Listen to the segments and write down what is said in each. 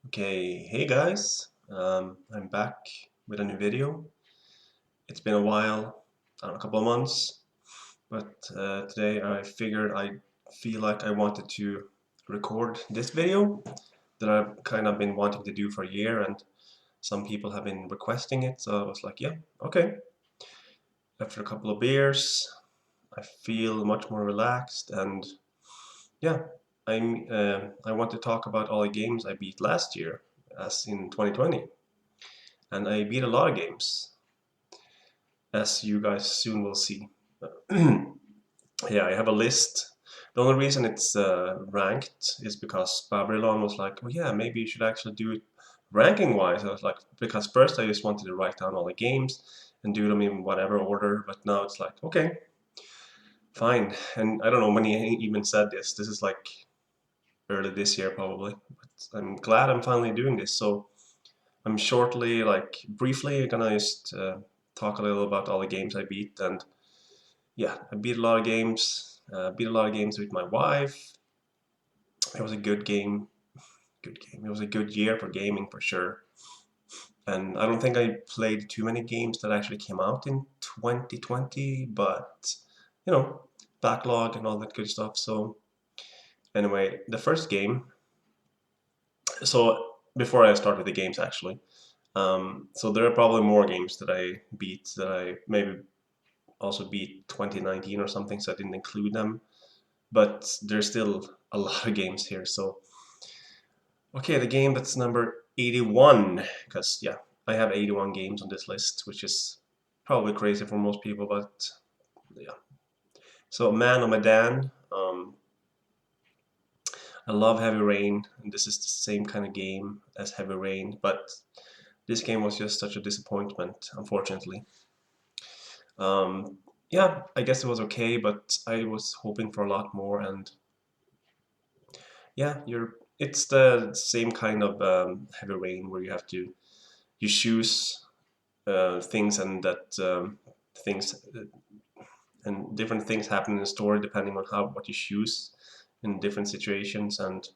Okay, hey guys, I'm back with a new video. It's been a while, I don't know, a couple of months, but today I figured I feel like I wanted to record this video that I've kind of been wanting to do for a year, and some people have been requesting it, so I was like, yeah, okay. After a couple of beers, I feel much more relaxed, and yeah, I want to talk about all the games I beat last year, as in 2020. And I beat a lot of games, as you guys soon will see. Yeah, I have a list. The only reason it's ranked is because Babylon was like, oh yeah, maybe you should actually do it ranking-wise. I was like, because first I just wanted to write down all the games and do them in whatever order, but now it's like, okay, fine. And I don't know when he even said this. This is like early this year probably, but I'm glad I'm finally doing this. So I'm shortly, like briefly, gonna just talk a little about all the games I beat, and yeah, I beat a lot of games. Beat a lot of games with my wife. It was a good game. Good game. It was a good year for gaming for sure. And I don't think I played too many games that actually came out in 2020, but you know, backlog and all that good stuff. So anyway, the first game. So before I start with the games, actually, so there are probably more games that I beat that I maybe also beat 2019 or something, so I didn't include them. But there's still a lot of games here. So, okay, the game that's number 81, because yeah, I have 81 games on this list, which is probably crazy for most people, but yeah. So, Man of Medan, I love Heavy Rain, and this is the same kind of game as Heavy Rain, but this game was just such a disappointment, unfortunately. Um, yeah, I guess it was okay, but I was hoping for a lot more, and yeah, it's the same kind of Heavy Rain where you choose things, and that things and different things happen in the story depending on how what you choose in different situations. And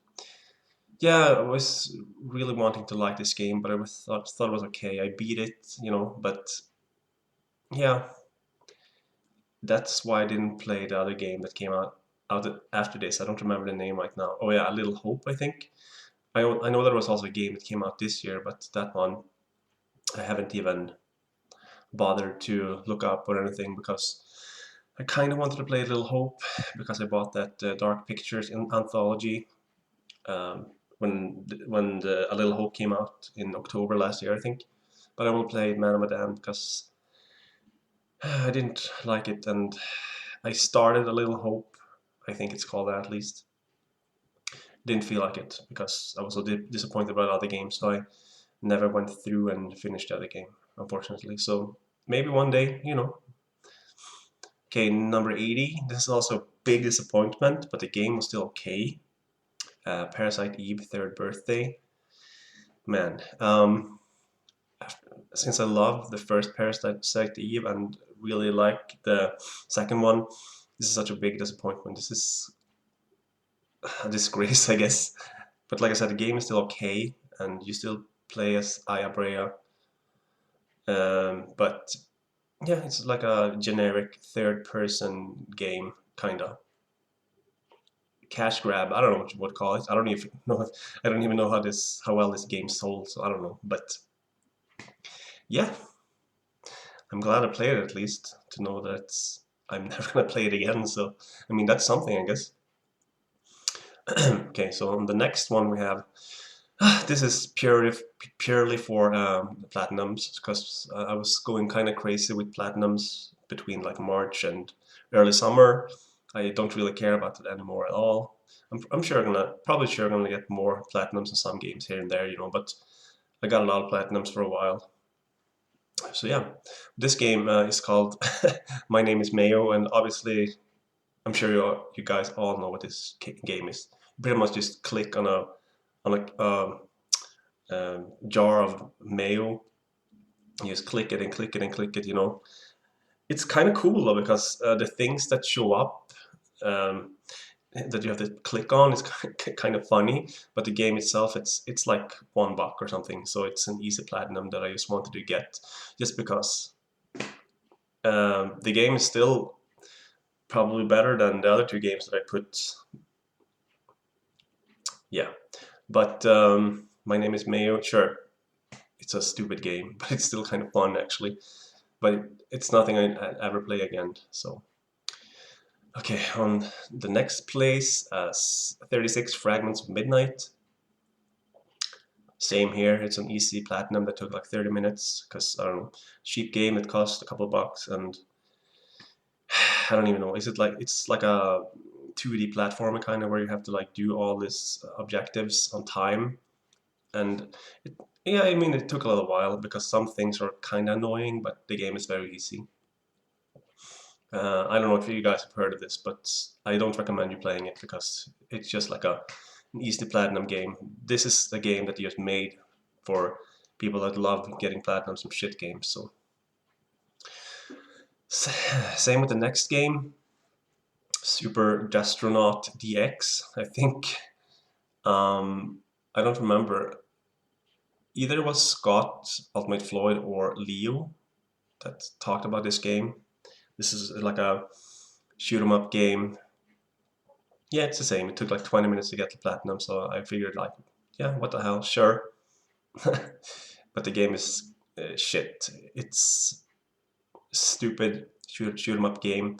yeah, I was really wanting to like this game, but I thought it was okay. I beat it, but yeah, that's why I didn't play the other game that came out after this. I don't remember the name right now. Oh yeah, A Little Hope, I think. I know there was also a game that came out this year, but that one I haven't even bothered to look up or anything, because I kind of wanted to play A Little Hope because I bought that Dark Pictures anthology um, when A Little Hope came out in October last year, I think. But I won't play Man of Medan because I didn't like it, and I started A Little Hope. I think it's called that, at least. Didn't feel like it because I was so disappointed about other games, so I never went through and finished the other game, unfortunately. So maybe one day, Okay, number 80. This is also a big disappointment, but the game was still okay. Parasite Eve, Third Birthday. Man, since I love the first Parasite Eve and really like the second one, this is such a big disappointment. This is a disgrace, I guess. But like I said, the game is still okay, and you still play as Aya Brea. But yeah, it's like a generic third-person game, kinda. Cash grab. I don't know what you would call it. I don't even know. I don't even know how well this game sold. So I don't know. But yeah, I'm glad I played it, at least to know that I'm never gonna play it again. So I mean, that's something, I guess. Okay, so on the next one we have. This is purely for platinums, because I was going kind of crazy with platinums between like March and early summer. I don't really care about it anymore at all. I'm sure probably sure gonna get more platinums in some games here and there, but I got a lot of platinums for a while. So yeah, this game is called My Name is Mayo, and obviously I'm sure you guys all know what this game is. You pretty much just click on a jar of mayo. You just click it and click it and click it. It's kind of cool though, because the things that show up, um, that you have to click on is kind of funny, but the game itself, it's like $1 or something. So it's an easy platinum that I just wanted to get, just because the game is still probably better than the other two games that I put. Yeah, but My Name is Mayo. Sure, it's a stupid game, but it's still kind of fun actually. But it's nothing I'd ever play again. So. Okay, on the next place, 36 Fragments of Midnight. Same here, it's an easy platinum that took like 30 minutes, because I don't know, cheap game that cost a couple of bucks, and I don't even know, is it like, it's like a 2D platformer kind of, where you have to like do all these objectives on time, and yeah, I mean, it took a little while because some things are kind of annoying, but the game is very easy. I don't know if you guys have heard of this, but I don't recommend you playing it because it's just like an easy platinum game. This is the game that just made for people that love getting platinums from shit games. So same with the next game, Super Gastronaut Dx, I think. I don't remember. Either it was Scott, Ultimate Floyd, or Leo that talked about this game. This is like a shoot 'em up game. Yeah, it's the same. It took like 20 minutes to get the platinum, so I figured like, yeah, what the hell, sure. But the game is shit. It's stupid shoot 'em up game,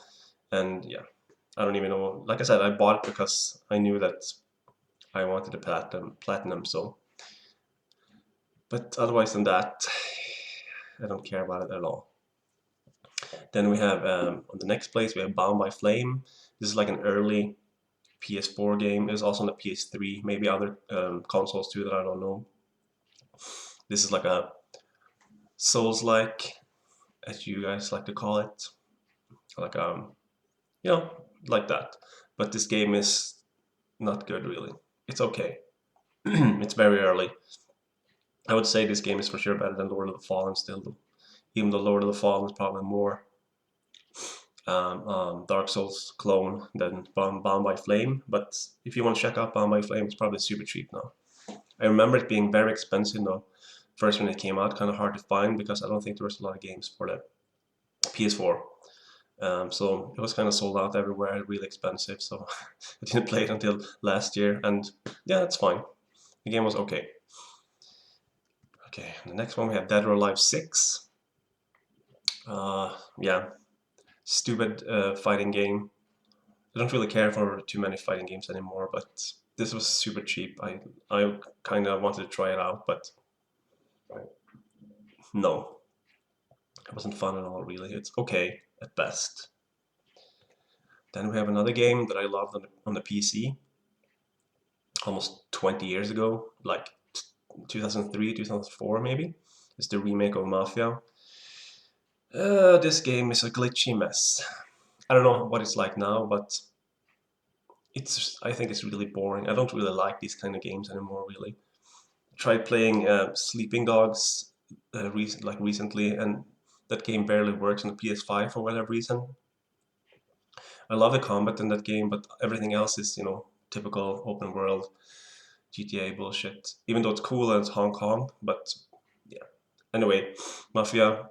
and yeah, I don't even know. Like I said, I bought it because I knew that I wanted the platinum. So, but otherwise than that, I don't care about it at all. Then we have on the next place we have Bound by Flame. This is like an early PS4 game. It's also on the PS3, maybe other consoles too that I don't know. This is like a Souls-like, as you guys like to call it, like you know, like that. But this game is not good really. It's okay. It's very early. I would say this game is for sure better than Lord of the Fallen still, even though Lord of the Fallen is probably more Dark Souls clone than Bound by Flame. But if you want to check out Bound by Flame, it's probably super cheap now. I remember it being very expensive though. First when it came out, kind of hard to find because I don't think there was a lot of games for the PS4. So it was kind of sold out everywhere, really expensive. So I didn't play it until last year, and yeah, that's fine. The game was okay. Okay, the next one we have Dead or Alive 6. Yeah, stupid fighting game. I don't really care for too many fighting games anymore, but this was super cheap. I kind of wanted to try it out, but no, it wasn't fun at all, really. It's okay at best. Then we have another game that I loved on the PC almost 20 years ago, like 2003, 2004 maybe. It's the remake of Mafia. This game is a glitchy mess. I don't know what it's like now, but I think it's really boring. I don't really like these kind of games anymore, really. Tried playing Sleeping Dogs recently, and that game barely works on the PS5 for whatever reason. I love the combat in that game, but everything else is, you know, typical open world GTA bullshit. Even though it's cool and it's Hong Kong, but yeah. Anyway, Mafia,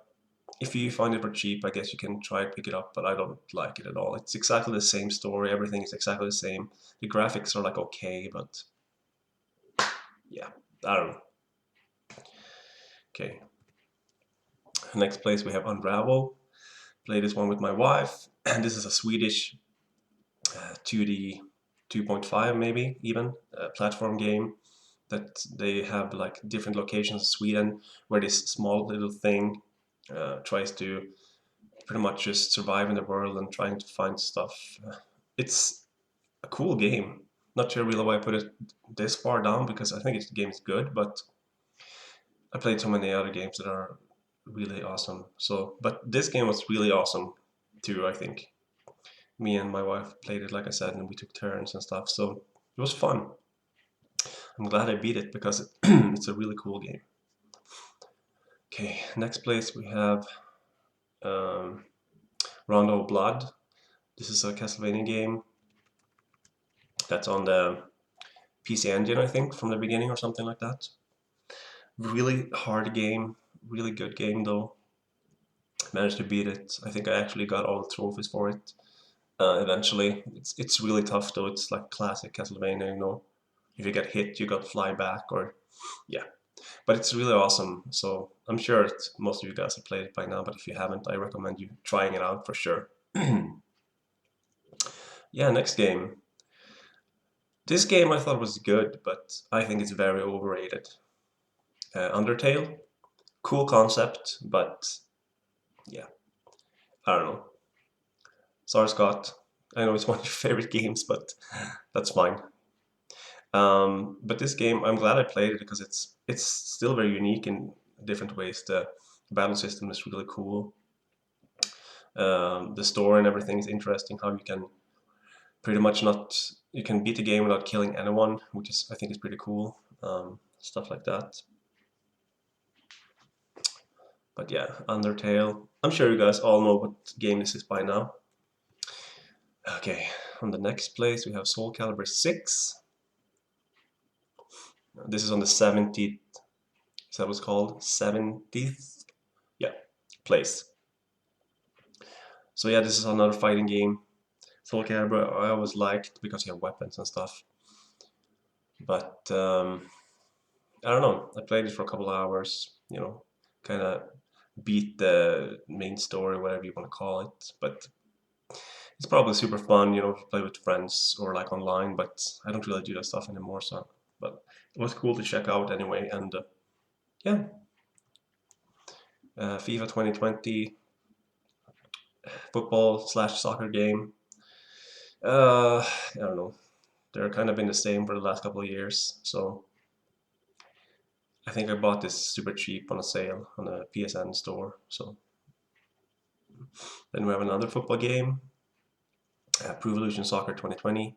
if you find it for cheap, I guess you can try and pick it up, but I don't like it at all. It's exactly the same story, everything is exactly the same. The graphics are like okay, but yeah, I don't know. Okay. Next place we have Unravel. Played this one with my wife, and this is a Swedish 2D 2.5 maybe even platform game that they have like different locations in Sweden where this small little thing tries to pretty much just survive in the world and trying to find stuff. It's a cool game. Not sure really why I put it this far down because I think the game is good, but I played so many other games that are really awesome. So, but this game was really awesome too, I think. Me and my wife played it, like I said, and we took turns and stuff, so it was fun. I'm glad I beat it because it's a really cool game. Okay, next place we have Rondo Blood. This is a Castlevania game. That's on the PC Engine, I think, from the beginning or something like that. Really hard game, really good game though. Managed to beat it. I think I actually got all the trophies for it. Eventually, it's really tough though. It's like classic Castlevania, you know. If you get hit, you got fly back, or yeah. But it's really awesome. So I'm sure most of you guys have played it by now. But if you haven't, I recommend you trying it out for sure. Yeah, next game. This game I thought was good, but I think it's very overrated. Undertale, cool concept, but yeah, I don't know. Sorry, Scott. I know it's one of your favorite games, but that's fine. But this game, I'm glad I played it because it's still very unique in different ways. The battle system is really cool. The story and everything is interesting. How you can pretty much not you can beat the game without killing anyone, which is I think is pretty cool. Stuff like that. But yeah, Undertale. I'm sure you guys all know what game this is by now. Okay, on the next place we have Soul Calibur 6. This is on the 70th, is that what's called? 70th? Yeah, place. So yeah, this is another fighting game. Soul Calibur I always liked because you have weapons and stuff. But I don't know, I played it for a couple of hours, you know, kind of beat the main story, whatever you want to call it. But it's probably super fun, you know, if you play with friends or like online, but I don't really do that stuff anymore, so. But it was cool to check out anyway, and yeah. FIFA 2020, football/soccer game. I don't know. They're kind of been the same for the last couple of years, so I think I bought this super cheap on a sale on a PSN store. So then we have another football game, Pro Evolution Soccer 2020.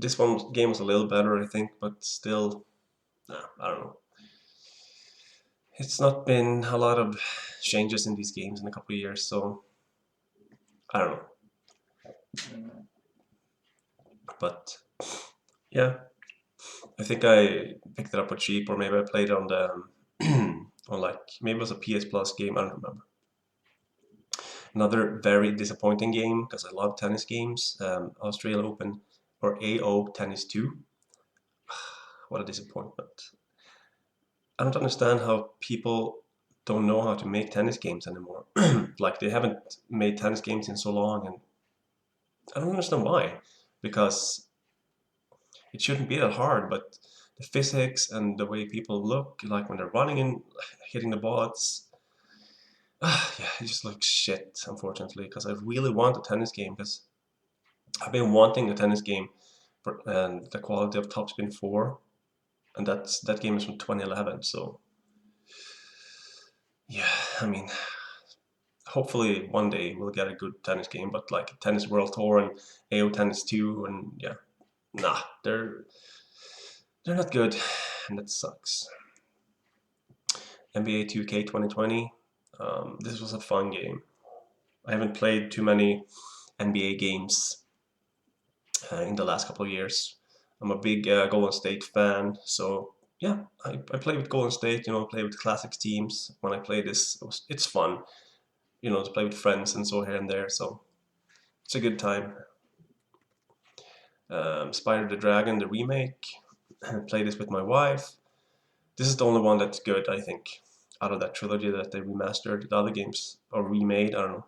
This game was a little better, I think, but still, nah, I don't know. It's not been a lot of changes in these games in a couple of years, so I don't know. But yeah, I think I picked it up for cheap, or maybe I played it on the on like maybe it was a PS Plus game. I don't remember. Another very disappointing game because I love tennis games. Australian Open or AO Tennis 2. What a disappointment. I don't understand how people don't know how to make tennis games anymore. Like they haven't made tennis games in so long, and I don't understand why. Because it shouldn't be that hard, but the physics and the way people look, like when they're running and hitting the ball, yeah, it just looks shit, unfortunately. Because I really want a tennis game, because I've been wanting a tennis game, and the quality of Topspin 4, and that game is from 2011. So yeah, I mean, hopefully one day we'll get a good tennis game, but like Tennis World Tour and AO Tennis 2, and yeah, nah, they're not good, and that sucks. NBA 2K 2020. This was a fun game. I haven't played too many NBA games in the last couple of years. I'm a big Golden State fan, so yeah, I play with Golden State. You know, play with classic teams. When I play this, it's fun. You know, to play with friends and so here and there. So it's a good time. Spider the Dragon, the remake. I played this with my wife. This is the only one that's good, I think, out of that trilogy that they remastered. The other games are remade. I don't know.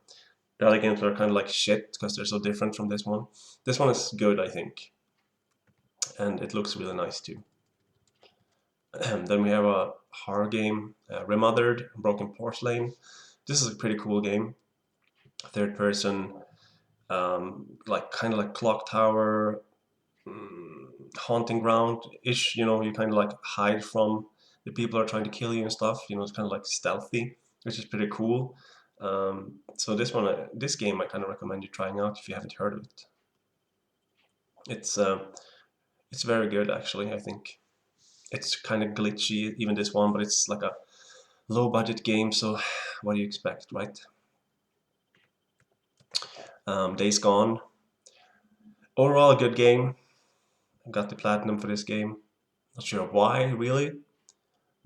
The other games are kind of like shit because they're so different from this one. This one is good, I think, and it looks really nice too. Then we have a horror game, Remothered, Broken Porcelain. This is a pretty cool game. Third person, like kind of like Clock Tower, haunting ground-ish. You know, you kind of like hide from the people are trying to kill you and stuff. You know, it's kind of like stealthy, which is pretty cool. So this game, I kind of recommend you trying out if you haven't heard of it. It's very good actually. I think it's kind of glitchy, even this one, but it's like a low-budget game. So what do you expect, right? Days Gone. Overall, a good game. I got the platinum for this game. Not sure why, really,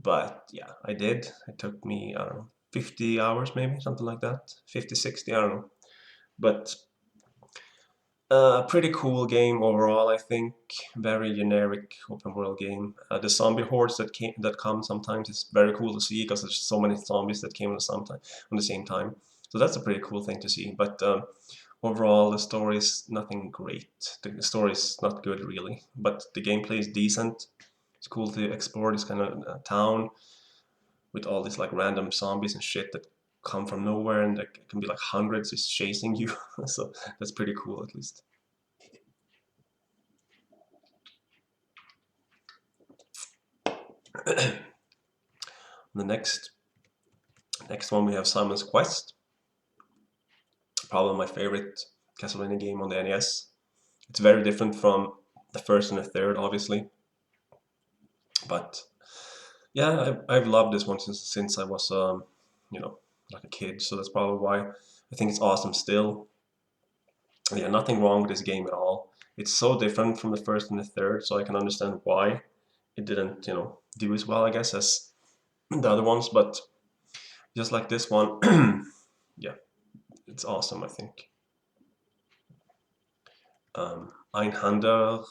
but yeah, I did. It took me, I don't know, 50 hours maybe, something like that. 50, 60, I don't know. But a pretty cool game overall, I think. Very generic open world game. The zombie hordes that come sometimes is very cool to see because there's so many zombies that came on the same time. So that's a pretty cool thing to see. But overall, the story is nothing great. The story is not good really, but the gameplay is decent. It's cool to explore this kind of town with all these like random zombies and shit that come from nowhere, and there can be like hundreds just chasing you. So that's pretty cool at least. The next one we have Simon's Quest. Probably my favorite Castlevania game on the NES. It's very different from the first and the third, obviously. But yeah, I've loved this one since I was, you know, like a kid. So that's probably why I think it's awesome still. Yeah, nothing wrong with this game at all. It's so different from the first and the third, so I can understand why it didn't, do as well, I guess, as the other ones. But just like this one, yeah, it's awesome, I think. Einhander,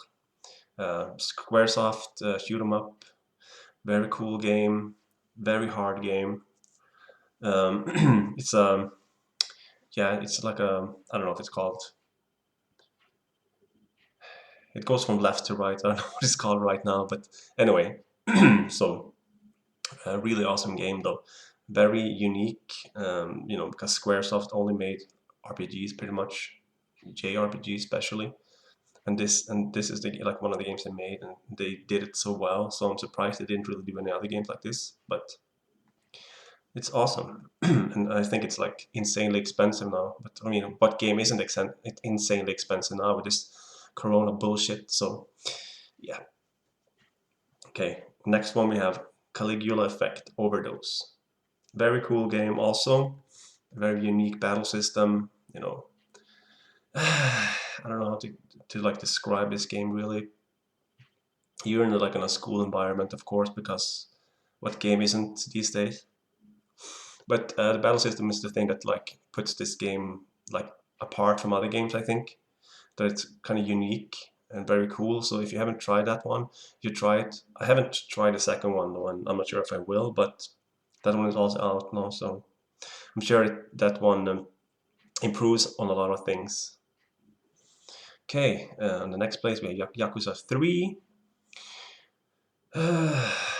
Squaresoft, shoot 'em up, very cool game, very hard game. It's yeah, it's like I don't know if it's called. It goes from left to right. I don't know what it's called right now, but anyway, so a really awesome game though, very unique. Because Squaresoft only made RPGs pretty much, JRPG especially, and this is like one of the games they made, and they did it so well. So I'm surprised they didn't really do any other games like this, but it's awesome. And I think it's like insanely expensive now. But I mean, what game isn't insanely expensive now with this Corona bullshit? So yeah. Okay, next one we have Caligula Effect Overdose. Very cool game also. Very unique battle system. I don't know how to like describe this game really. You're in like in a school environment, of course, because what game isn't these days? But the battle system is the thing that like puts this game like apart from other games. I think that it's kind of unique and very cool. So if you haven't tried that one, you try it. I haven't tried the second one though, and I'm not sure if I will. But that one is also out now, so I'm sure that one improves on a lot of things. Okay, on the next place we have Yakuza 3.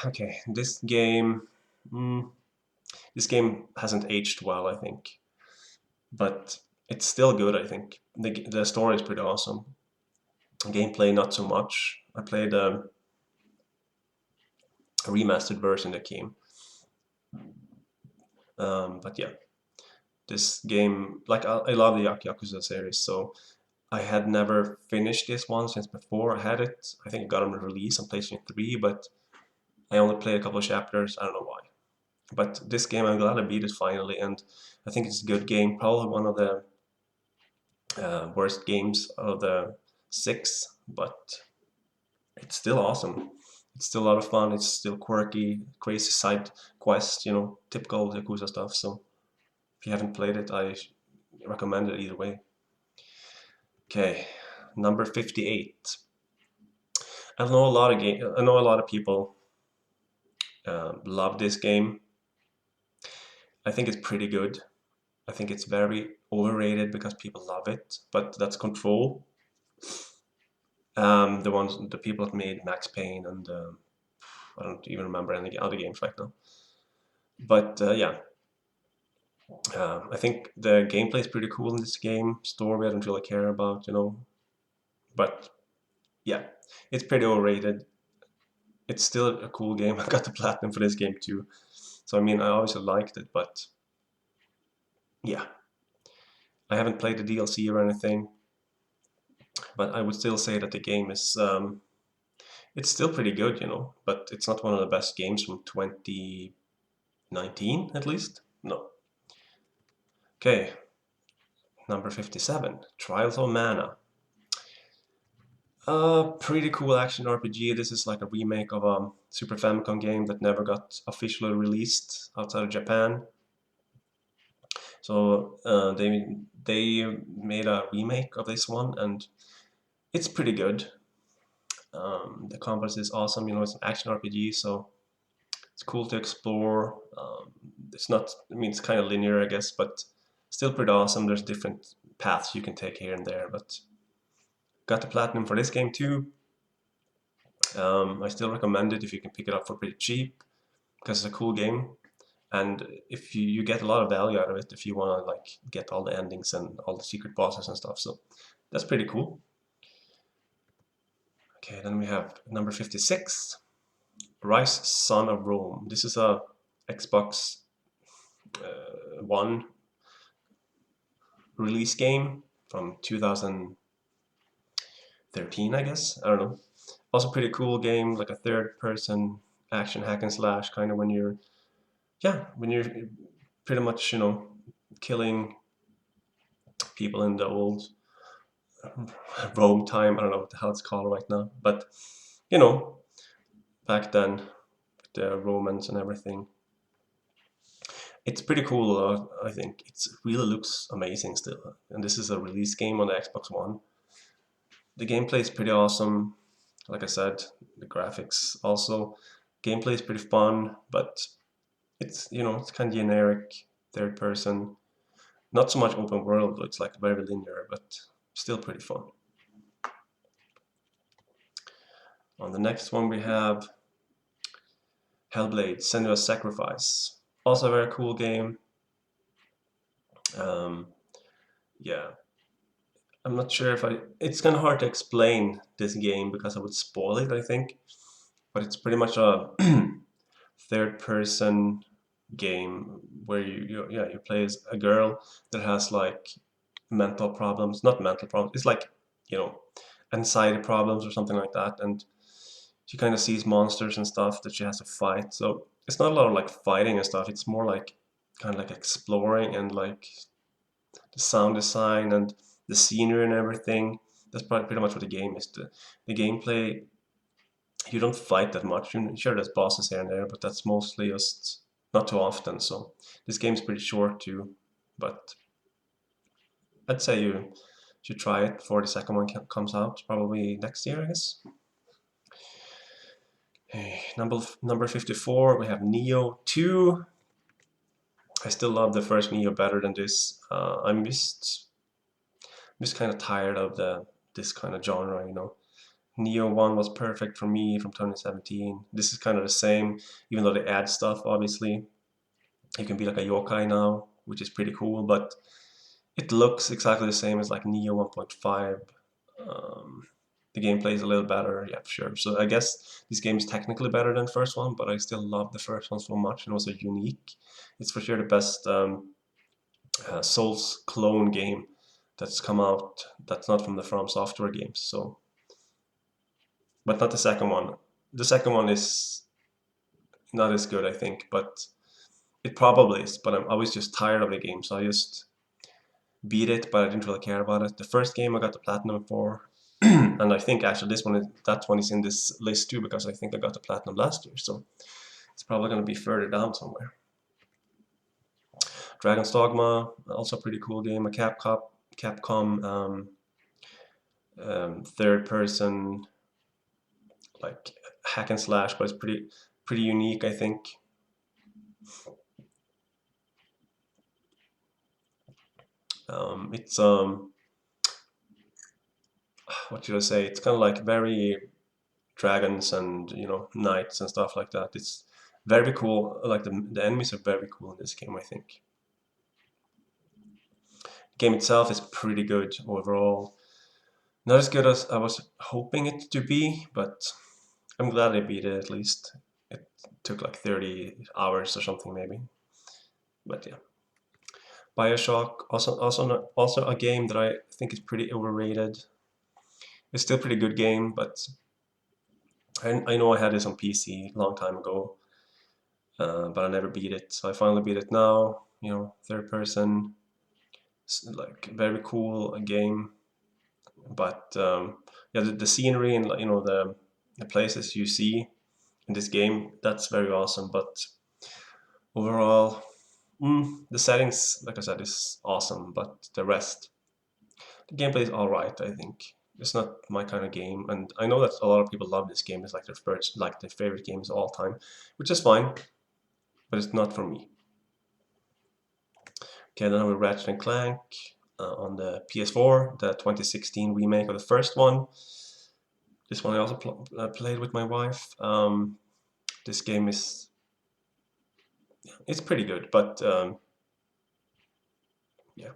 Okay, this game. This game hasn't aged well, I think, but it's still good. I think the story is pretty awesome. Gameplay not so much. I played a remastered version that came, but yeah, this game, like I love the Yakuza series, so I had never finished this one since before I had it. I think I got it on release on PlayStation 3, but I only played a couple of chapters. I don't know why. But this game, I'm glad I beat it finally, and I think it's a good game. Probably one of the worst games of the 6, but it's still awesome. It's still a lot of fun. It's still quirky, crazy side quests, typical Yakuza stuff. So if you haven't played it, I recommend it either way. Okay, number 58. I know a lot of people love this game. I think it's pretty good. I think it's very overrated because people love it, but that's Control. The people that made Max Payne and I don't even remember any other games right now. But yeah, I think the gameplay is pretty cool in this game. Story I don't really care about, But yeah, it's pretty overrated. It's still a cool game. I got the platinum for this game too. So I mean, I obviously liked it, but yeah, I haven't played the DLC or anything. But I would still say that the game is it's still pretty good, But it's not one of the best games from 2019, at least. No. Okay, number 57, Trials of Mana. Pretty cool action RPG. This is like a remake of a Super Famicom game that never got officially released outside of Japan. So they made a remake of this one, and it's pretty good. The combat is awesome. You know, it's an action RPG, so it's cool to explore. It's not, I mean, it's kind of linear, I guess, but still pretty awesome. There's different paths you can take here and there, but got the platinum for this game too. I still recommend it if you can pick it up for pretty cheap, because it's a cool game, and if you get a lot of value out of it if you want to like get all the endings and all the secret bosses and stuff. So that's pretty cool. Okay, then we have number 56, Rise Son of Rome. This is a Xbox One release game from 2013, I guess. I don't know. Also pretty cool game, like a third-person action hack and slash kind of when you're pretty much, you know, killing people in the old Rome time. I don't know what the hell it's called right now, but you know, back then, the Romans and everything. It's pretty cool. I think it really looks amazing still, and this is a release game on the Xbox One. The gameplay is pretty awesome. Like I said, the graphics also. Gameplay is pretty fun, but it's, you know, it's kind of generic third person. Not so much open world, it's like very linear, but still pretty fun. On the next one we have Hellblade: Senua's Sacrifice. Also a very cool game. Yeah, I'm not sure if it's kind of hard to explain this game because I would spoil it, I think. But it's pretty much a third person game where you play as a girl that has like mental problems, not mental problems, it's like, you know, anxiety problems or something like that, and she kind of sees monsters and stuff that she has to fight. So it's not a lot of like fighting and stuff, it's more like kind of like exploring and like the sound design and the scenery and everything. That's pretty much what the game is. The gameplay, you don't fight that much. Sure, there's bosses here and there, but that's mostly just not too often. So this game's pretty short too, but I'd say you should try it before the second one comes out, probably next year, I guess. Hey, number 54, we have Neo 2. I still love the first Neo better than this. I'm just kind of tired of this kind of genre, you know. Neo 1 was perfect for me from 2017. This is kind of the same, even though they add stuff, obviously. You can be like a yokai now, which is pretty cool, but it looks exactly the same as like Neo 1.5. The gameplay is a little better, yeah, sure. So I guess this game is technically better than the first one, but I still love the first one so much, and it was so unique. It's for sure the best Souls clone game that's come out that's not from the From Software games. So, but not the second one. The second one is not as good, I think, but it probably is. But I was just tired of the game, so I just beat it, but I didn't really care about it. The first game I got the platinum for, and I think actually that one is in this list too, because I think I got the platinum last year, so it's probably going to be further down somewhere. Dragon's Dogma, also a pretty cool game, a Capcom third person like hack and slash, but it's pretty unique, I think. It's what should I say? It's kind of like very dragons and, you know, knights and stuff like that. It's very cool. Like the enemies are very cool in this game, I think. The game itself is pretty good overall. Not as good as I was hoping it to be, but I'm glad I beat it at least. It took like 30 hours or something maybe. But yeah. BioShock, also a game that I think is pretty overrated. It's still a pretty good game, but I know I had this on PC a long time ago, but I never beat it. So I finally beat it now. You know, third person, like very cool game. But yeah, the scenery and the places you see in this game, that's very awesome. But overall, the settings, like I said, is awesome. But the gameplay is all right. I think it's not my kind of game, and I know that a lot of people love this game. It's like their favorite games of all time, which is fine, but it's not for me. Okay, then I have Ratchet and Clank on the PS4, the 2016 remake of the first one. This one I also played with my wife. This game it's pretty good, but yeah,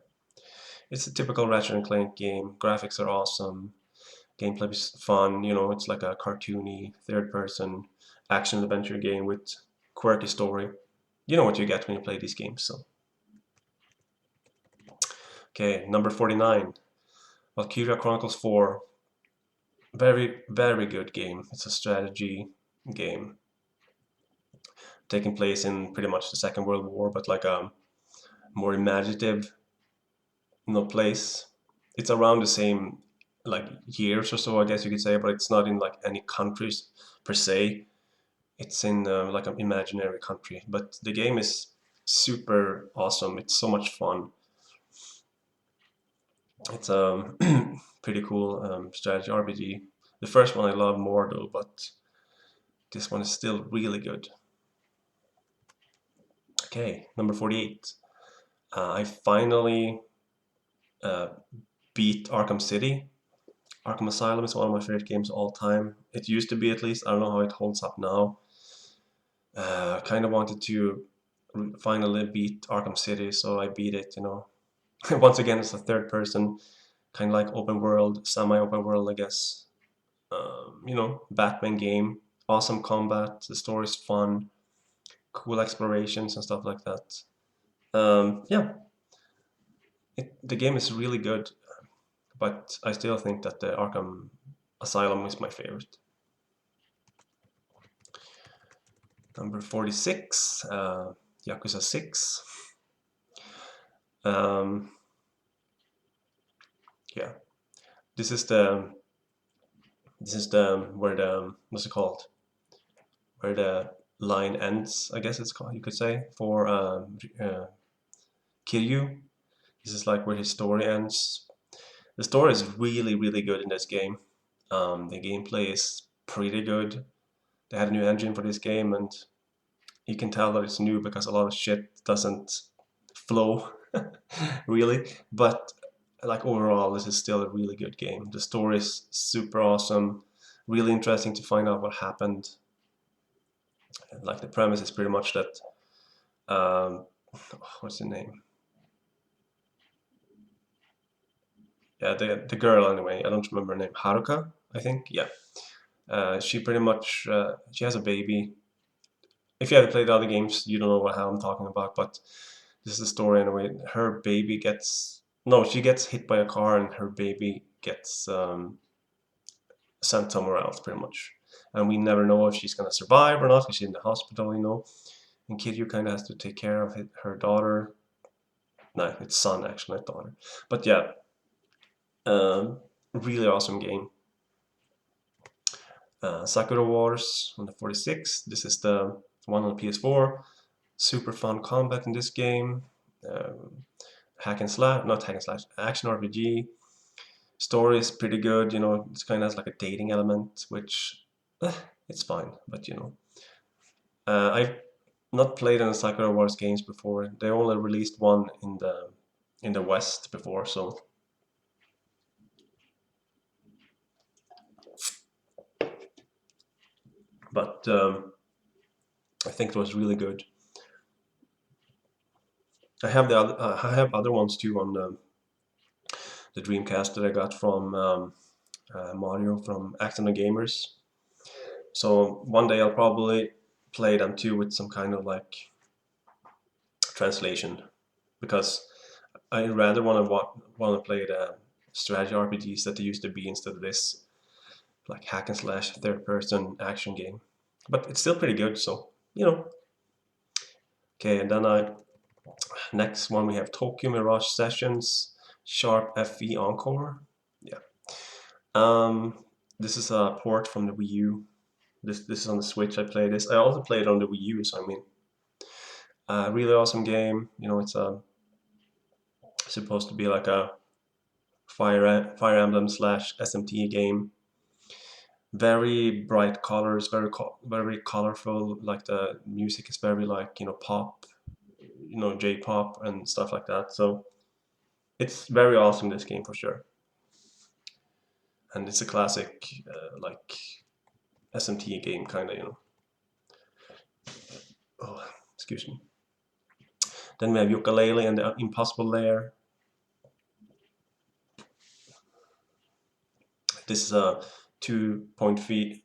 it's a typical Ratchet and Clank game. Graphics are awesome. Gameplay is fun. It's like a cartoony third-person action adventure game with quirky story. You know what you get when you play these games. So, okay, number 49, Valkyria Chronicles 4. Very, very good game. It's a strategy game taking place in pretty much the Second World War, but like a more imaginative, place. It's around the same like years or so, I guess you could say, but it's not in like any countries per se. It's in like an imaginary country, but the game is super awesome. It's so much fun. It's a pretty cool strategy RPG. The first one I love more though, but this one is still really good. Okay, number 48. I finally uh, beat Arkham City. Arkham Asylum is one of my favorite games of all time. It used to be, at least. I don't know how it holds up now. Kind of wanted to finally beat Arkham City, so I beat it. Once again, it's a third person, kind of like open world, semi-open world, I guess. Batman game. Awesome combat. The story is fun. Cool explorations and stuff like that. Yeah, the game is really good, but I still think that the Arkham Asylum is my favorite. Number 46, Yakuza 6. Yeah, this is the where the what's it called? Where the line ends, I guess it's called. You could say for Kiryu. This is like where his story ends. The story is really, really good in this game. The gameplay is pretty good. They had a new engine for this game, and you can tell that it's new because a lot of shit doesn't flow really. But like overall, this is still a really good game. The story is super awesome. Really interesting to find out what happened. Like the premise is pretty much that what's the name? Yeah, the girl anyway. I don't remember her name. Haruka, I think. Yeah. She pretty much she has a baby. If you haven't played the other games, you don't know how I'm talking about. But this is the story anyway. Her baby gets she gets hit by a car, and her baby gets sent somewhere else, pretty much. And we never know if she's gonna survive or not because she's in the hospital. And Kiryu kind of has to take care of her daughter. No, it's son actually, not daughter. But yeah, really awesome game. Sakura Wars on the 46. This is the one on the PS4. Super fun combat in this game. Hack and slash, not hack and slash, action RPG. Story is pretty good. It kind of has like a dating element, which it's fine. But I've not played any Sakura Wars games before. They only released one in the West before, so. But I think it was really good. I have other ones too on the Dreamcast that I got from Mario from Accident Gamers. So one day I'll probably play them too with some kind of like translation, because I rather want to play the strategy RPGs that they used to be instead of this like hack and slash third person action game. But it's still pretty good, so Okay, and then next one we have Tokyo Mirage Sessions Sharp FE Encore. Yeah, This is a port from the Wii U. This is on the Switch. I played this. I also played it on the Wii U. So I mean, really awesome game. You know, it's supposed to be like a Fire Emblem slash SMT game. Very bright colors, very colorful. Like the music is very like, you know, pop, you know, J-pop and stuff like that. So it's very awesome, this game, for sure. And it's a classic like SMT game, kind of, you know. Oh, excuse me. Then we have Ukulele and the Impossible Lair. This is a 2.5D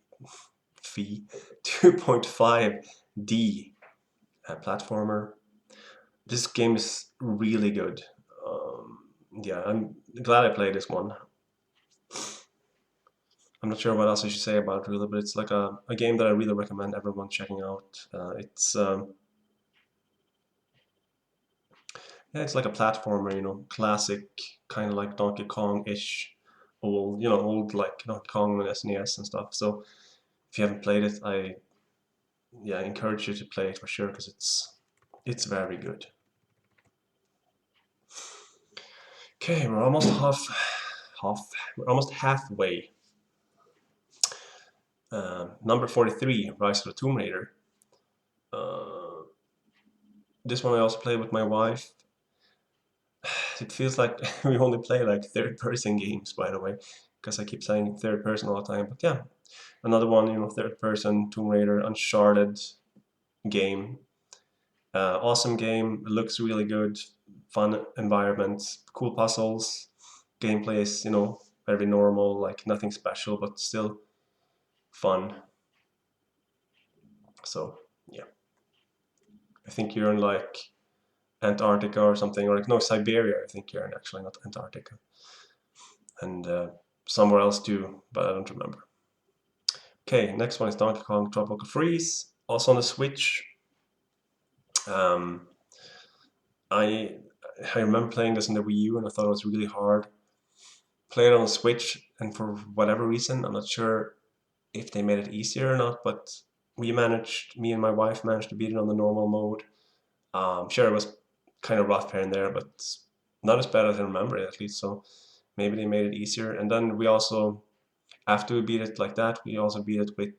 platformer. This game is really good. Yeah, I'm glad I played this one. I'm not sure what else I should say about it really, but it's like a game that I really recommend everyone checking out. Yeah, it's like a platformer, you know, classic, kind of like Donkey Kong-ish, old like Donkey Kong and SNES and stuff. So if you haven't played it, I encourage you to play it for sure, because it's very good. Okay, we're almost halfway. Number 43, Rise of the Tomb Raider. This one I also played with my wife. It feels like we only play like third-person games, by the way, because I keep saying third person all the time. But yeah, another one, you know, third-person Tomb Raider, Uncharted game. Awesome game. It looks really good. Fun environment, cool puzzles. Gameplay is, you know, very normal, like nothing special, but still fun. So yeah, I think you're in like Antarctica or something, or like, no, Siberia. I think you're in, actually, not Antarctica, and somewhere else too, but I don't remember. Okay, next one is Donkey Kong Tropical Freeze, also on the Switch. I remember playing this in the Wii U, and I thought it was really hard. Played it on the Switch, and for whatever reason, I'm not sure if they made it easier or not, but me and my wife managed to beat it on the normal mode. Sure, it was kind of rough here and there, but not as bad as I remember it, at least. So maybe they made it easier. And then we also, after we beat it like that, we also beat it with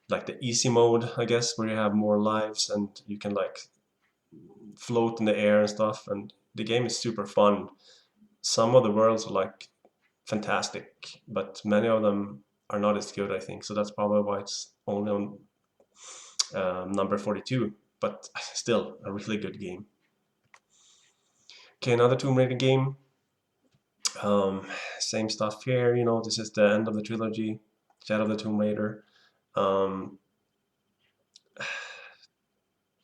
like the easy mode, I guess, where you have more lives and you can like float in the air and stuff. And the game is super fun. Some of the worlds are like fantastic, but many of them are not as good, I think. So that's probably why it's only on number 42, but still a really good game. Okay, another Tomb Raider game. Same stuff here, you know, this is the end of the trilogy, Shadow of the Tomb Raider.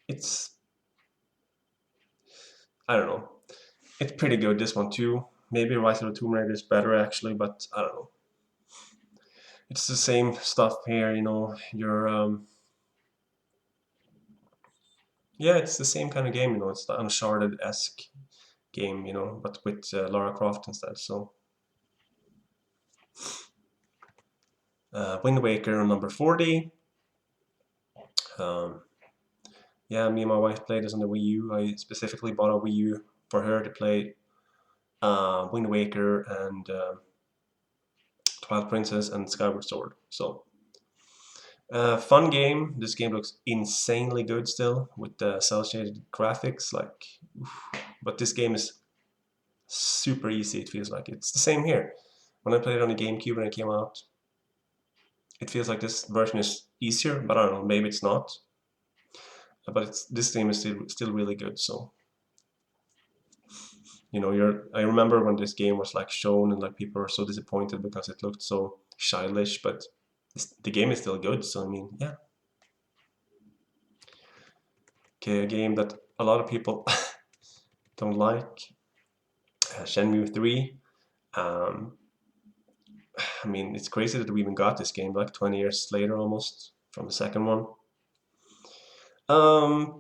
It's, I don't know, it's pretty good, this one too. Maybe Rise of the Tomb Raider is better, actually, but I don't know. It's the same stuff here, you know, yeah, it's the same kind of game, you know, it's the Uncharted-esque game, you know, but with Lara Croft instead, so. Wind Waker on number 40. Yeah, me and my wife played this on the Wii U. I specifically bought a Wii U for her to play Wind Waker and Twilight Princess and Skyward Sword. So, fun game. This game looks insanely good still with the cel-shaded graphics. Like, oof. But this game is super easy. It feels like it's the same here. When I played it on the GameCube when it came out, it feels like this version is easier, but I don't know. Maybe it's not. But this game is still really good. So, you know, I remember when this game was like shown and like people were so disappointed because it looked so childish, but the game is still good. So I mean, yeah. Okay, a game that a lot of people don't like, Shenmue 3. I mean, it's crazy that we even got this game like 20 years later almost from the second one. I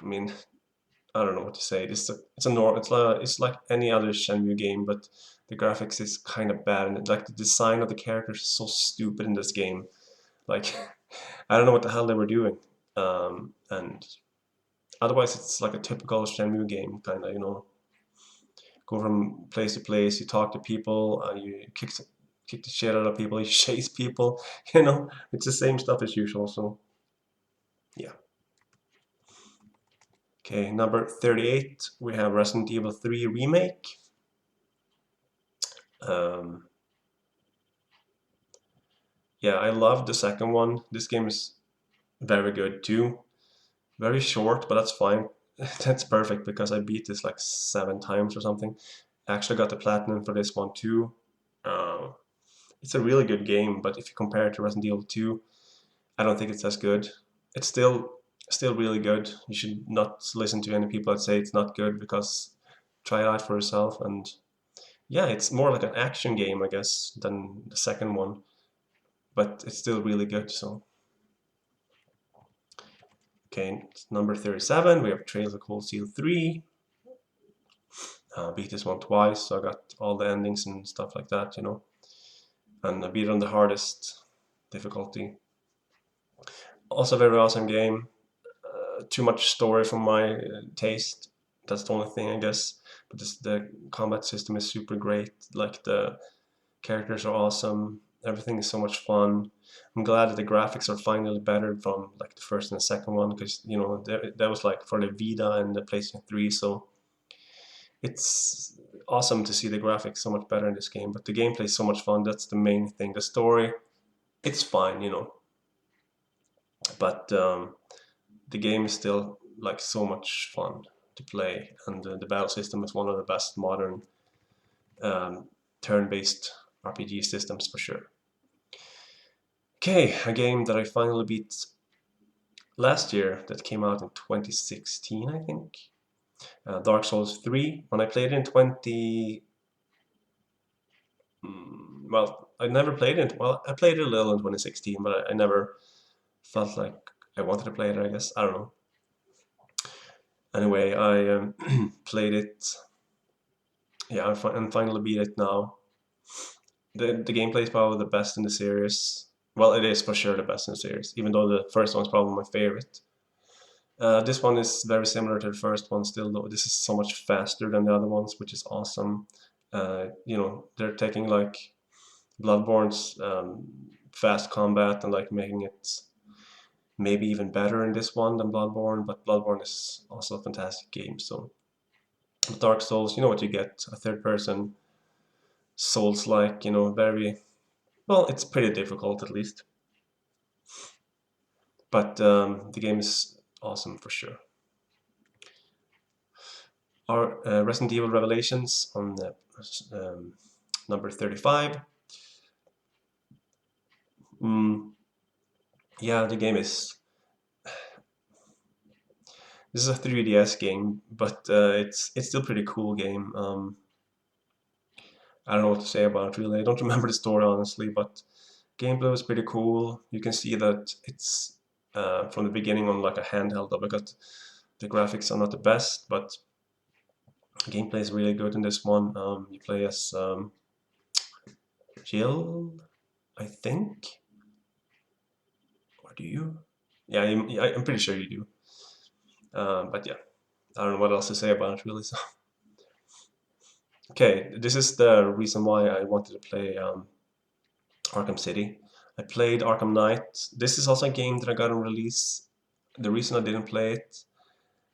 mean, I don't know what to say. It's like any other Shenmue game, but the graphics is kind of bad, and like the design of the characters is so stupid in this game. Like, I don't know what the hell they were doing. And otherwise, it's like a typical Shenmue game, kind of, you know. Go from place to place, you talk to people, you kick the shit out of people, you chase people, you know. It's the same stuff as usual, so yeah. Okay, number 38, we have Resident Evil 3 Remake. Yeah, I love the second one. This game is very good too. Very short, but that's fine. That's perfect because I beat this like 7 times or something. I actually got the platinum for this one too. It's a really good game, but if you compare it to Resident Evil 2, I don't think it's as good. It's still really good. You should not listen to any people that say it's not good, because try it out for yourself. And yeah, it's more like an action game, I guess, than the second one, but it's still really good. So okay, number 37, we have Trails of Cold Steel 3. Beat this one twice, so I got all the endings and stuff like that, you know. And I beat it on the hardest difficulty. Also very awesome game. Too much story for my taste. That's the only thing, I guess. But the combat system is super great. Like, the characters are awesome. Everything is so much fun. I'm glad that the graphics are finally better from like the first and the second one, because you know that was like for the Vita and the PlayStation 3, so it's awesome to see the graphics so much better in this game. But the gameplay is so much fun. That's the main thing. The story, it's fine, you know, but the game is still like so much fun to play, and the battle system is one of the best modern turn-based RPG systems for sure. Okay, a game that I finally beat last year that came out in 2016, I think. Dark Souls 3. When I played it in well, I never played it. Well, I played it a little in 2016, but I never felt like I wanted to play it, I guess. I don't know. Anyway, I played it. Yeah, I finally beat it now. The gameplay is probably the best in the series. Well, it is for sure the best in the series, even though the first one is probably my favorite. This one is very similar to the first one still, though. This is so much faster than the other ones, which is awesome. You know, they're taking like Bloodborne's fast combat and like making it maybe even better in this one than Bloodborne, but Bloodborne is also a fantastic game. So with Dark Souls, you know what you get, a third person Souls-like, you know, very, well, it's pretty difficult at least. But the game is awesome for sure. Our Resident Evil Revelations on number 35. Yeah, the game is... This is a 3DS game, but it's still a pretty cool game. I don't know what to say about it really. I don't remember the story honestly, but gameplay was pretty cool. You can see that it's from the beginning on like a handheld, because the graphics are not the best, but gameplay is really good in this one. You play as Jill, I think, or do you? Yeah, I'm pretty sure you do. But yeah, I don't know what else to say about it really. So okay, this is the reason why I wanted to play Arkham City. I played Arkham Knight. This is also a game that I got on release. The reason I didn't play it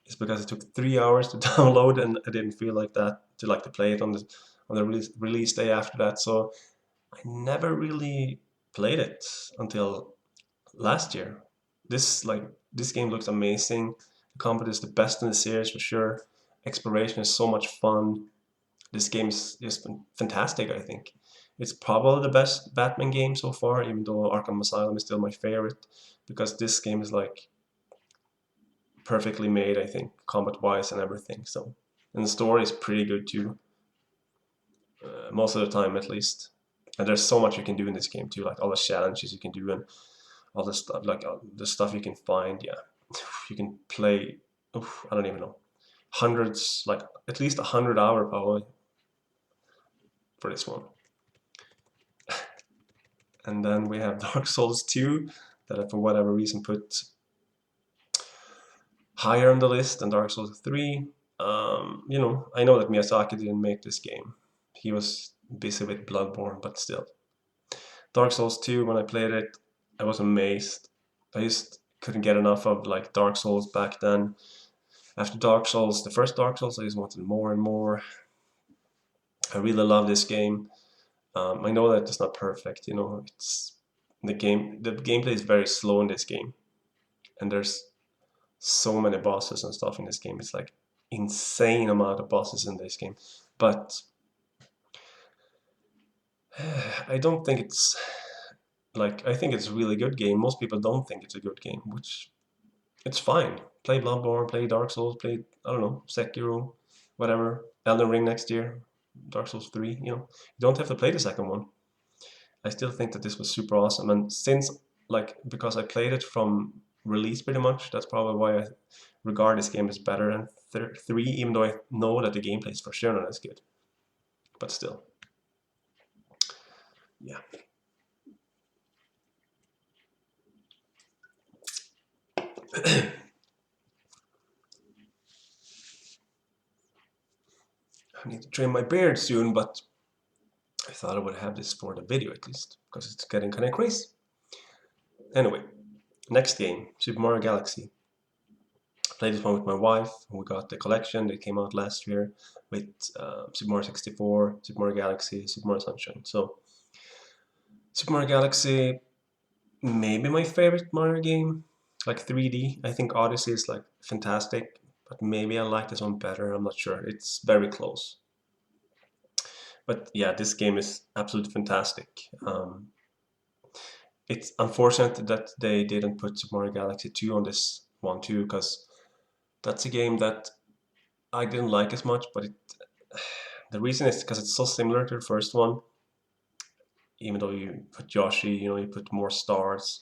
is because it took 3 hours to download, and I didn't feel like that to play it on the release day after that. So I never really played it until last year. This game looks amazing. The combat is the best in the series for sure. Exploration is so much fun. This game is just fantastic, I think. It's probably the best Batman game so far, even though Arkham Asylum is still my favorite, because this game is like perfectly made, I think, combat-wise and everything. So, and the story is pretty good too, most of the time at least. And there's so much you can do in this game too, like all the challenges you can do and all the stuff, like the stuff you can find. Yeah, you can play. I don't even know, hundreds, like at least 100 hours probably. for this one. And then we have Dark Souls 2 that I for whatever reason put higher on the list than Dark Souls 3. You know, I know that Miyazaki didn't make this game. He was busy with Bloodborne, but still. Dark Souls 2, when I played it, I was amazed. I just couldn't get enough of like Dark Souls back then. After Dark Souls, the first Dark Souls, I just wanted more and more. I really love this game. I know that it's not perfect, you know, it's the gameplay is very slow in this game. And there's so many bosses and stuff in this game. It's like insane amount of bosses in this game. But I don't think it's like, I think it's a really good game. Most people don't think it's a good game, which it's fine. Play Bloodborne, play Dark Souls, play, I don't know, Sekiro, whatever. Elden Ring next year, Dark Souls 3, you know. You don't have to play the second one. I still think that this was super awesome. And since, like, because I played it from release pretty much, that's probably why I regard this game as better than 3, even though I know that the gameplay is for sure not as good. But still. Yeah. I need to trim my beard soon, but I thought I would have this for the video at least, because it's getting kind of crazy. Anyway, next game, Super Mario Galaxy. I played this one with my wife. We got the collection that came out last year with Super Mario 64, Super Mario Galaxy, Super Mario Sunshine. So, Super Mario Galaxy, maybe my favorite Mario game, like 3D. I think Odyssey is like fantastic, but maybe I like this one better. I'm not sure. It's very close. But yeah, this game is absolutely fantastic. It's unfortunate that they didn't put Super Mario Galaxy 2 on this one too, because that's a game that I didn't like as much, but the reason is because it's so similar to the first one. Even though you put Yoshi, you know, you put more stars.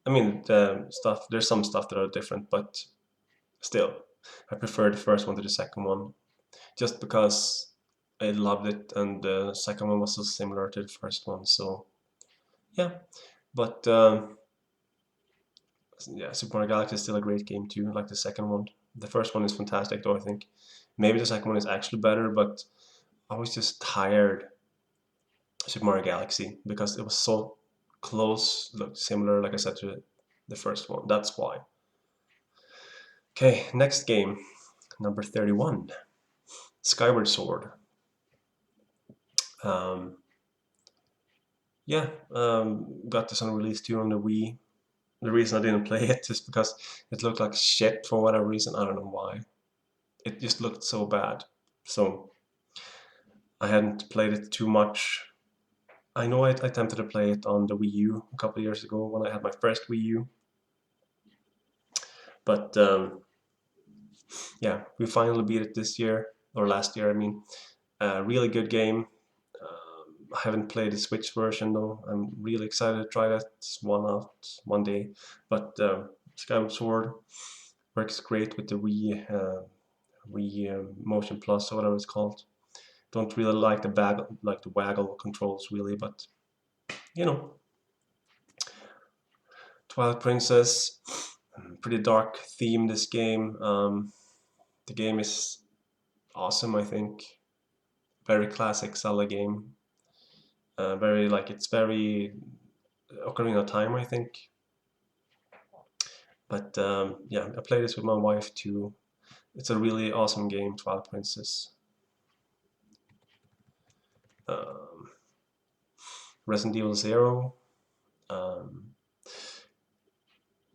I mean, there's some stuff that are different, but still, I prefer the first one to the second one, just because I loved it, and the second one was so similar to the first one. So, yeah, but yeah, Super Mario Galaxy is still a great game too, like the second one. The first one is fantastic, though I think. Maybe the second one is actually better, but I was just tired Super Mario Galaxy because it was so close, looked similar, like I said, to the first one. That's why. Okay, next game, number 31, Skyward Sword. Yeah, got this on release too on the Wii. The reason I didn't play it is because it looked like shit for whatever reason. I don't know why. It just looked so bad. So I hadn't played it too much. I know I attempted to play it on the Wii U a couple of years ago when I had my first Wii U. But yeah, we finally beat it this year, or last year, I mean. Really good game. I haven't played the Switch version though. I'm really excited to try that one day. But Skyward Sword works great with the Wii Motion Plus or whatever it's called. Don't really like the waggle controls really, but you know. Twilight Princess, pretty dark theme this game. The game is awesome, I think. Very classic Zelda game. It's very Ocarina of Time, I think. But yeah, I played this with my wife too. It's a really awesome game, Twilight Princess. Resident Evil 0. I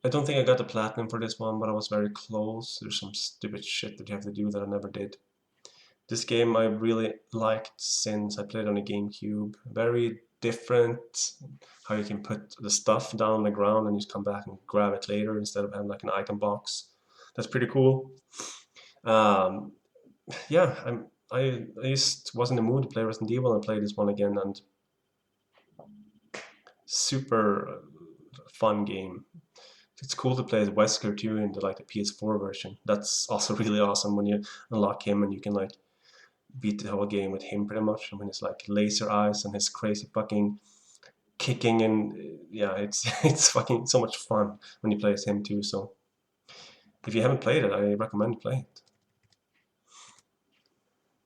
don't think I got the platinum for this one, but I was very close. There's some stupid shit that you have to do that I never did. This game I really liked since I played on the GameCube. Very different, how you can put the stuff down on the ground and just come back and grab it later instead of having like an item box. That's pretty cool. Yeah, I just was in the mood to play Resident Evil and play this one again, and super fun game. It's cool to play as Wesker too in the PS4 version. That's also really awesome when you unlock him and you can like beat the whole game with him pretty much. I mean, it's like laser eyes and his crazy fucking kicking, and yeah, it's it's fucking so much fun when you play as him too. So if you haven't played it, I recommend playing it.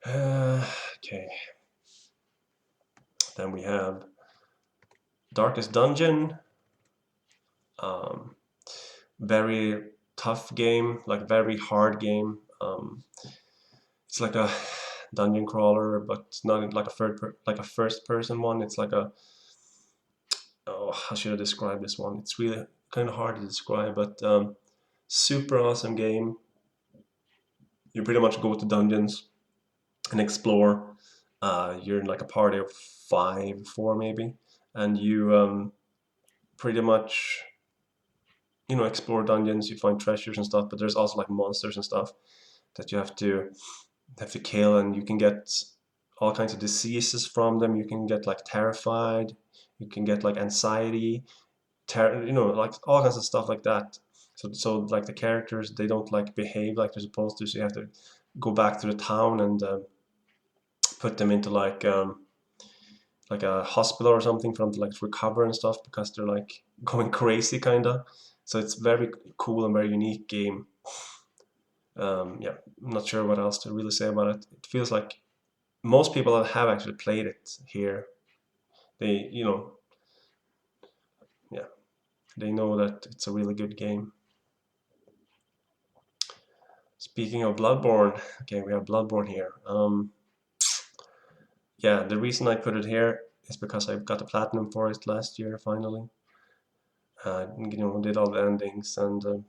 Okay. Then we have Darkest Dungeon. Very tough game, like very hard game. It's like a dungeon crawler, but not like a first person one. It's like a, oh, how should I describe this one? It's really kind of hard to describe, but super awesome game. You pretty much go to dungeons and explore. You're in like a party of 4 maybe, and you pretty much, you know, explore dungeons. You find treasures and stuff, but there's also like monsters and stuff that you have to kill, and you can get all kinds of diseases from them. You can get like terrified, you can get like anxiety, you know, like all kinds of stuff like that. So like the characters, they don't like behave like they're supposed to, so you have to go back to the town and put them into like a hospital or something for them to like recover and stuff, because they're like going crazy kinda. So it's very cool and very unique game. Yeah, I'm not sure what else to really say about it. It feels like most people that have actually played it here, they, you know, yeah, they know that it's a really good game. Speaking of Bloodborne, okay, we have Bloodborne here. Yeah, the reason I put it here is because I got a platinum for it last year finally. You know, did all the endings and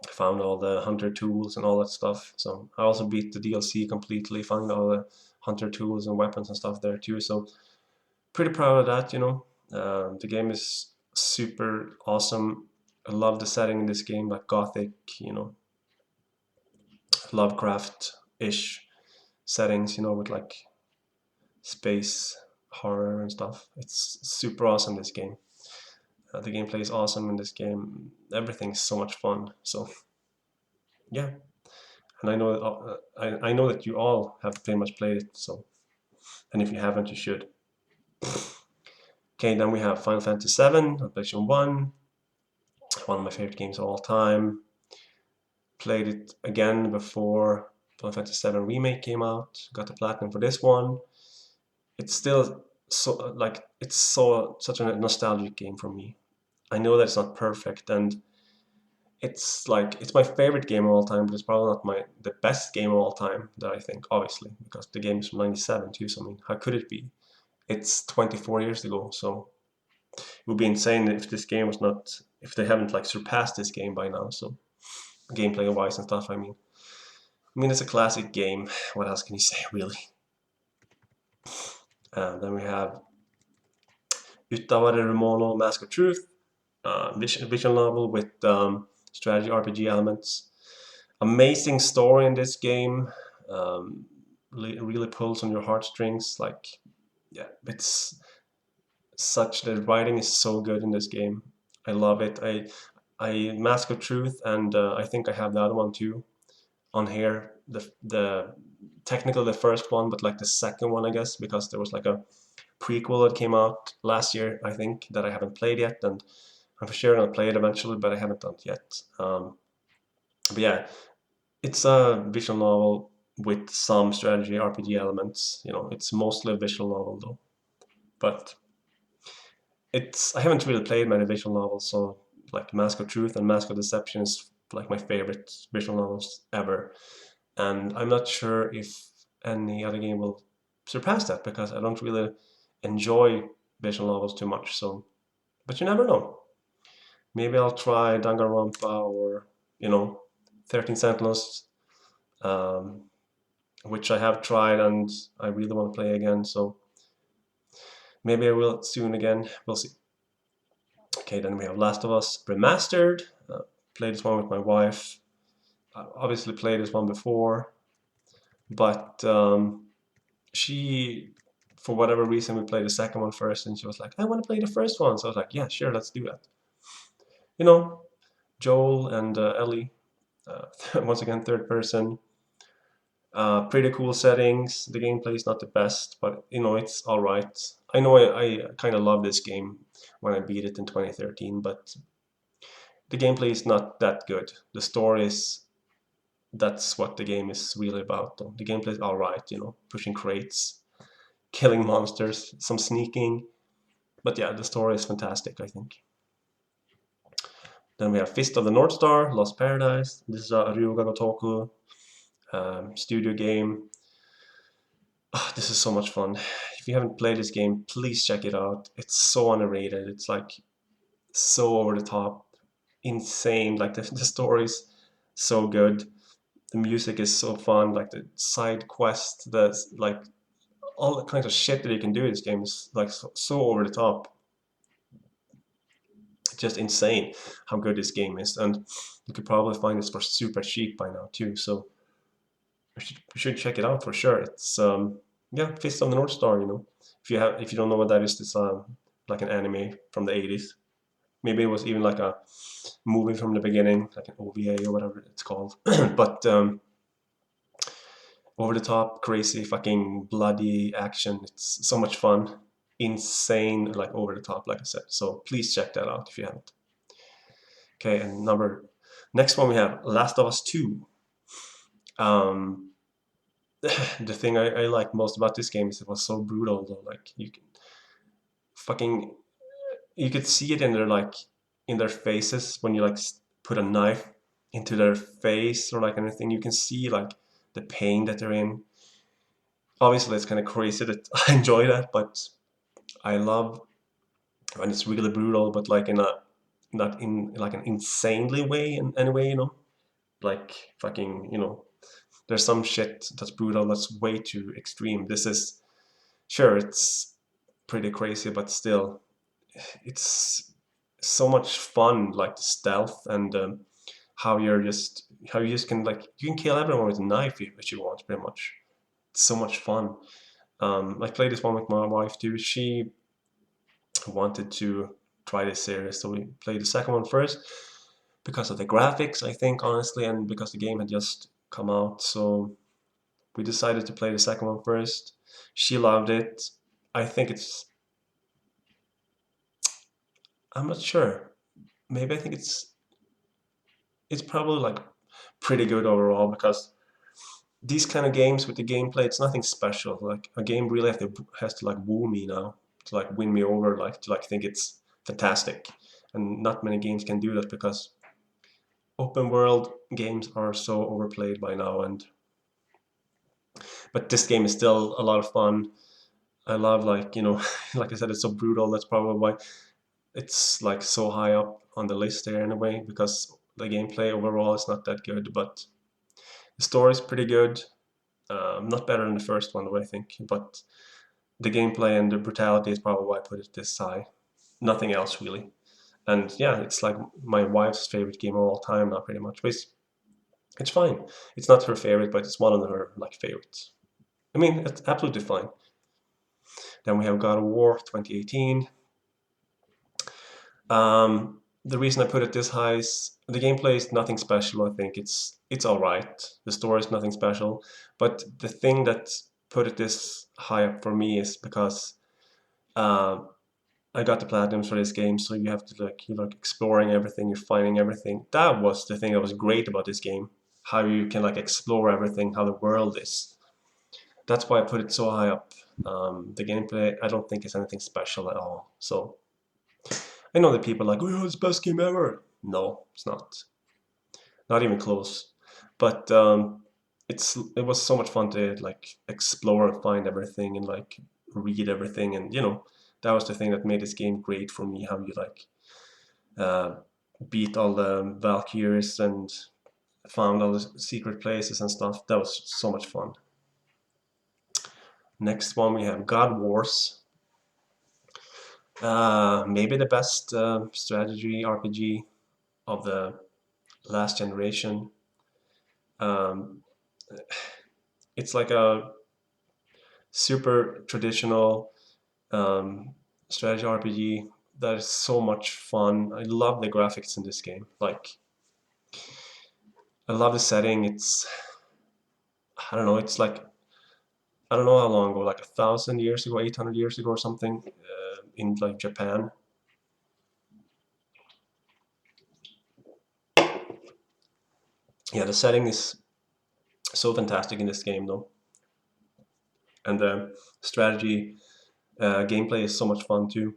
found all the hunter tools and all that stuff. So I also beat the DLC completely, found all the hunter tools and weapons and stuff there too. So pretty proud of that, you know. The game is super awesome. I love the setting in this game, like gothic, you know, Lovecraft-ish settings, you know, with like space horror and stuff. It's super awesome, this game. The gameplay is awesome in this game. Everything's so much fun. So yeah, and I know that you all have pretty much played it. So, and if you haven't, you should. Okay, then we have Final Fantasy VII on PlayStation 1. One of my favorite games of all time. Played it again before Final Fantasy VII Remake came out. Got the platinum for this one. It's still so like it's such a nostalgic game for me. I know that it's not perfect, and it's like it's my favorite game of all time, but it's probably not the best game of all time that I think, obviously, because the game is from '97 too. So I mean, how could it be? It's 24 years ago, so it would be insane if this game was not, if they haven't like surpassed this game by now. So gameplay wise and stuff, I mean it's a classic game. What else can you say, really? Then we have Uttavarermono Mask of Truth, visual novel with strategy RPG elements. Amazing story in this game. Really pulls on your heartstrings. Like, yeah, it's such, the writing is so good in this game. I love it. I Mask of Truth, and I think I have the other one too on here. The technically the first one, but like the second one, I guess, because there was like a prequel that came out last year, I think, that I haven't played yet, and I'm for sure gonna play it eventually, but I haven't done it yet. But yeah, it's a visual novel with some strategy RPG elements. You know, it's mostly a visual novel though. But I haven't really played many visual novels, so like Mask of Truth and Mask of Deception is like my favorite visual novels ever. And I'm not sure if any other game will surpass that, because I don't really enjoy visual novels too much. So, but you never know. Maybe I'll try Danganronpa or, you know, 13 Sentinels, um, which I have tried and I really want to play again. So maybe I will soon again. We'll see. Okay, then we have Last of Us Remastered. Played this one with my wife. I obviously played this one before, but she, for whatever reason, we played the second one first, and she was like, I want to play the first one. So I was like, yeah, sure, let's do that. You know, Joel and Ellie, once again, third person. Pretty cool settings. The gameplay is not the best, but you know it's all right. I know I kind of love this game when I beat it in 2013, but the gameplay is not that good. The story is that's what the game is really about. Though the gameplay is all right, you know, pushing crates, killing monsters, some sneaking, but yeah, the story is fantastic, I think. Then we have Fist of the North Star, Lost Paradise. This is a Ryuga Gotoku studio game. Oh, this is so much fun. If you haven't played this game, please check it out. It's so underrated. It's like so over the top, insane. Like the story's so good. The music is so fun. Like the side quest, the like all the kinds of shit that you can do in this game is like so over the top. Just insane how good this game is, and you could probably find this for super cheap by now too. So you should check it out for sure. It's yeah, Fist of the North Star. You know, if you don't know what that is, it's like an anime from the 80s. Maybe it was even like a movie from the beginning, like an OVA or whatever it's called. But over the top, crazy, fucking bloody action. It's so much fun, insane, like over the top, like I said. So please check that out if you haven't. Okay, and next one we have Last of Us 2. Um, the thing I like most about this game is it was so brutal though. Like fucking you could see it in their faces when you like put a knife into their face or like anything. You can see like the pain that they're in. Obviously, it's kind of crazy that I enjoy that, but I love when it's really brutal, but like in a not in like an insanely way in any way, you know, like fucking, you know, there's some shit that's brutal that's way too extreme. This is sure it's pretty crazy, but still, it's so much fun, like the stealth and how you just can like you can kill everyone with a knife if you want, pretty much. It's so much fun. I played this one with my wife too. She wanted to try this series, so we played the second one first because of the graphics, I think, honestly, and because the game had just come out. So we decided to play the second one first. She loved it. I think I'm not sure. Maybe I think it's probably like pretty good overall because these kind of games with the gameplay, it's nothing special. Like a game really has to like woo me now to like win me over, like to like think it's fantastic. And not many games can do that because open world games are so overplayed by now. And but this game is still a lot of fun. I love like you know, like I said, it's so brutal. That's probably why it's like so high up on the list there in a way because the gameplay overall is not that good, but the story is pretty good. Not better than the first one, though, I think, but the gameplay and the brutality is probably why I put it this high. Nothing else really. And yeah, it's like my wife's favorite game of all time now, pretty much. But it's fine. It's not her favorite, but it's one of her like favorites. I mean, it's absolutely fine. Then we have God of War 2018. The reason I put it this high is the gameplay is nothing special. I think it's all right. The story is nothing special, but the thing that put it this high up for me is because uh, I got the platinums for this game, so you have to like you're like exploring everything, you're finding everything. That was the thing that was great about this game, how you can like explore everything, how the world is. That's why I put it so high up. The gameplay, I don't think is anything special at all. So I know that people are like, oh, it's the best game ever. No, it's not. Not even close. But it was so much fun to like explore and find everything and like read everything and you know that was the thing that made this game great for me. How you like uh, beat all the Valkyries and found all the secret places and stuff. That was so much fun. Next one we have God Wars. Maybe the best strategy RPG of the last generation. Um, it's like a super traditional strategy RPG that is so much fun. I love the graphics in this game. Like, I love the setting. I don't know, it's like, I don't know how long ago, like 1,000 years ago, 800 years ago or something, in like Japan. Yeah, the setting is so fantastic in this game though, and the strategy gameplay is so much fun too,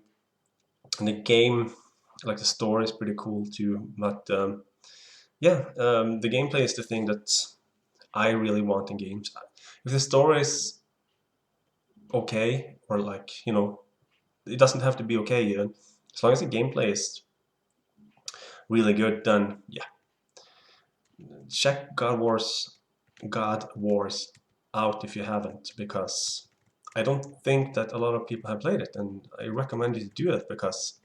and the game, like the story is pretty cool too. But yeah, the gameplay is the thing that I really want in games. If the story is okay, or like, you know, it doesn't have to be okay even, as long as the gameplay is really good, then yeah, check God Wars out if you haven't, because I don't think that a lot of people have played it, and I recommend you to do it because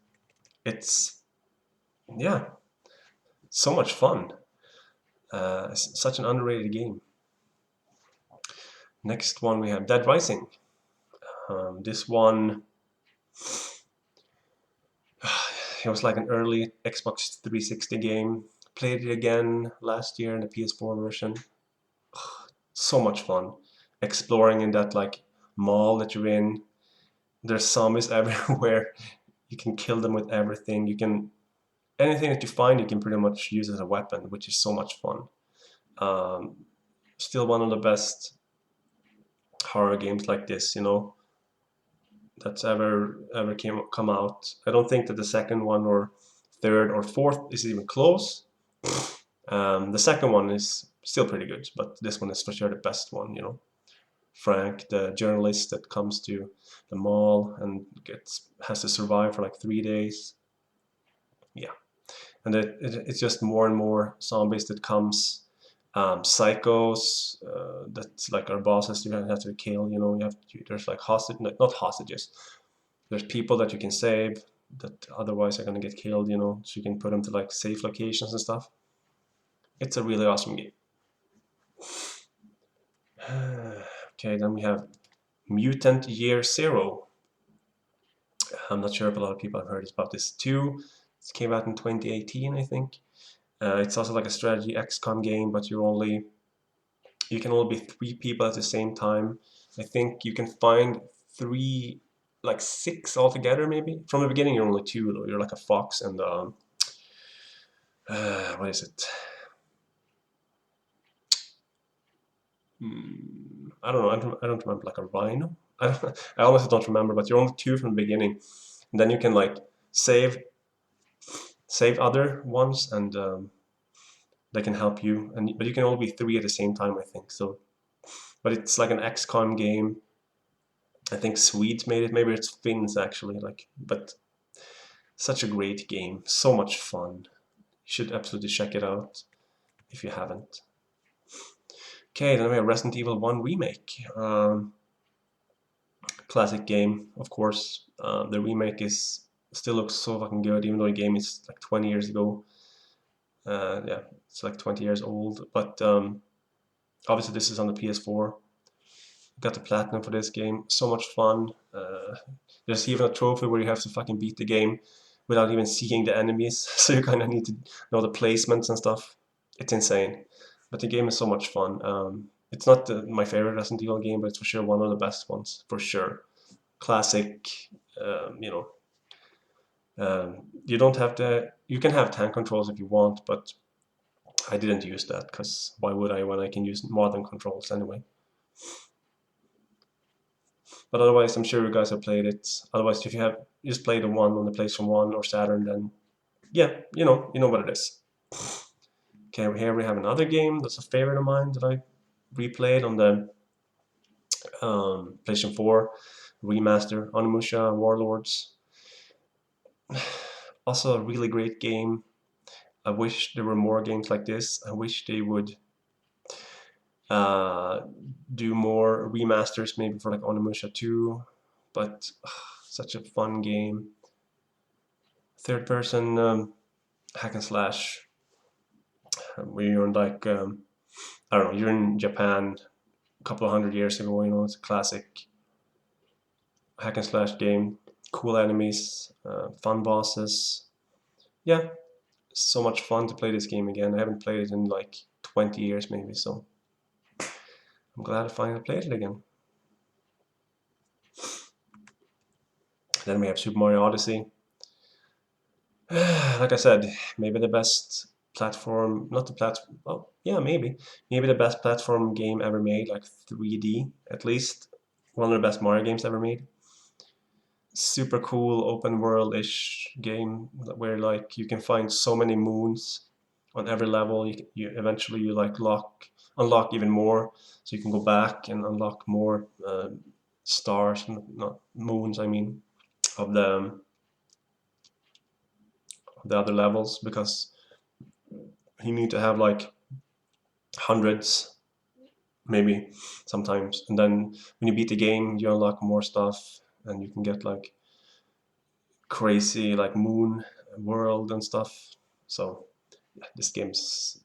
it's, yeah, so much fun. It's such an underrated game. Next one we have Dead Rising. This one, it was like an early Xbox 360 game. Played it again last year in the PS4 version. So much fun. Exploring in that like mall that you're in. There's zombies everywhere. You can kill them with everything. You can, anything that you find, you can pretty much use as a weapon, which is so much fun. Still one of the best horror games like this, you know, that's ever come out. I don't think that the second one or third or fourth is even close. The second one is still pretty good, but this one is for sure the best one, you know. Frank, the journalist that comes to the mall and has to survive for like 3 days. Yeah, and it's just more and more zombies that comes. Psychos that's like our bosses you have to kill. You know, there's like not hostages. There's people that you can save that otherwise are gonna get killed. You know, so you can put them to like safe locations and stuff. It's a really awesome game. Okay, then we have Mutant Year Zero. I'm not sure if a lot of people have heard about this too. It came out in 2018, I think. It's also like a strategy XCOM game, but you can only be 3 people at the same time. I think you can find three, like 6 altogether, maybe. From the beginning, you're only 2, though. You're like a fox and what is it? I don't know. I don't remember. Like a rhino. I honestly don't remember. But you're only 2 from the beginning, and then you can like save other ones, and they can help you. And but you can only be 3 at the same time, I think. So, but it's like an XCOM game. I think Swedes made it. Maybe it's Finns actually. Like, but such a great game. So much fun. You should absolutely check it out if you haven't. Okay, then we have Resident Evil 1 Remake. Classic game, of course. The remake still looks so fucking good, even though the game is like 20 years ago. Yeah, it's like 20 years old. But obviously, this is on the PS4. Got the platinum for this game. So much fun. There's even a trophy where you have to fucking beat the game without even seeing the enemies. So you kind of need to know the placements and stuff. It's insane. But the game is so much fun. It's not my favorite Resident Evil game, but it's for sure one of the best ones, for sure. Classic, you know. You don't have to. You can have tank controls if you want, but I didn't use that because why would I when I can use modern controls anyway? But otherwise, I'm sure you guys have played it. Otherwise, if you have just played the one on the PlayStation 1 or Saturn, then yeah, you know what it is. Okay, here we have another game that's a favorite of mine that I replayed on the PlayStation 4 remaster, Onimusha Warlords. Also a really great game. I wish there were more games like this. I wish they would do more remasters, maybe for like Onimusha 2, but such a fun game. Third person hack and slash, where you're in like, I don't know, you're in Japan a couple of 100 years ago, you know, it's a classic hack and slash game. Cool enemies, fun bosses. Yeah, so much fun to play this game again. I haven't played it in like 20 years maybe, so I'm I'm glad I finally played it again. Then we have Super Mario Odyssey. Like I said, maybe the best platform, not the platform, well, yeah, maybe the best platform game ever made, like 3D, at least. One of the best Mario games ever made. Super cool open world-ish game where like you can find so many moons on every level. You eventually you like unlock even more, so you can go back and unlock more stars, not moons, I mean, of the other levels, because you need to have like hundreds, maybe sometimes, and then when you beat the game, you unlock more stuff, and you can get like crazy like moon world and stuff. So yeah, this game's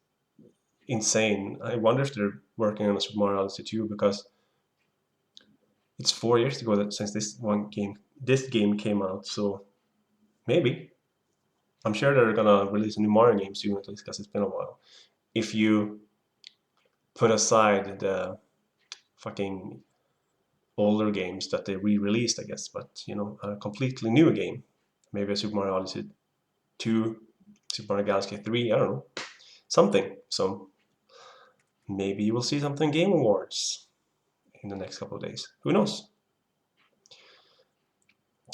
insane. I wonder if they're working on a Super Mario Odyssey 2, because it's 4 years ago since this game came out. So maybe, I'm sure they're gonna release a new Mario game soon, at least because it's been a while. If you put aside the fucking older games that they re-released, I guess, but you know, a completely new game, maybe a Super Mario Odyssey 2, Super Mario Galaxy 3, I don't know, something. So maybe you will see something Game Awards in the next couple of days. Who knows?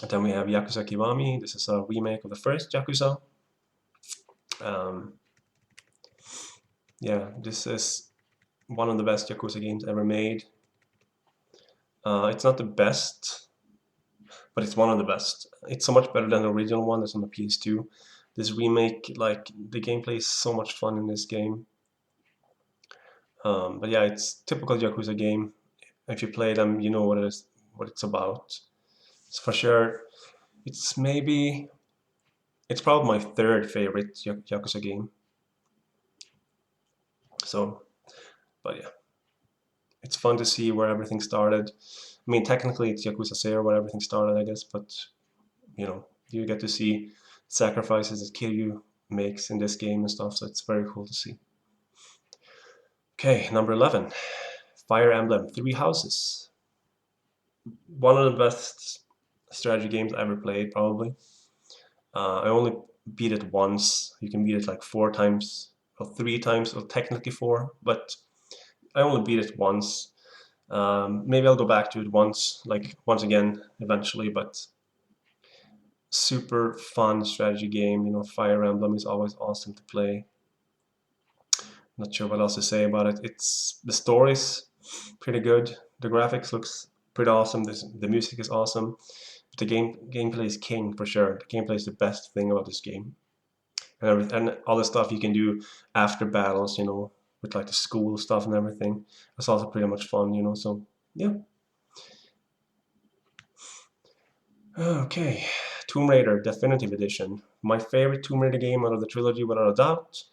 And then we have Yakuza Kiwami. This is a remake of the first Yakuza. Um, yeah, this is one of the best Yakuza games ever made. It's not the best, but it's one of the best. It's so much better than the original one that's on the PS2. This remake, like, the gameplay is so much fun in this game. But yeah, it's typical Yakuza game. If you play them, you know what it's about. So for sure, it's probably my third favorite Yakuza game. So, but yeah, it's fun to see where everything started. I mean, technically it's Yakuza 0 where everything started, I guess, but you know, you get to see sacrifices that Kiryu makes in this game and stuff, so it's very cool to see. Okay, number 11, Fire Emblem Three Houses. One of the best strategy games I ever played, probably. I only beat it once. You can beat it like 4 times, or 3 times, or technically 4, but I only beat it once. Maybe I'll go back to it once again eventually, but super fun strategy game. You know, Fire Emblem is always awesome to play. Not sure what else to say about it. The story's pretty good. The graphics looks pretty awesome. The music is awesome. But the gameplay is king for sure. The gameplay is the best thing about this game. And all the stuff you can do after battles, you know, with like the school stuff and everything. It's also pretty much fun, you know, so yeah. Okay, Tomb Raider Definitive Edition. My favorite Tomb Raider game out of the trilogy, without a doubt.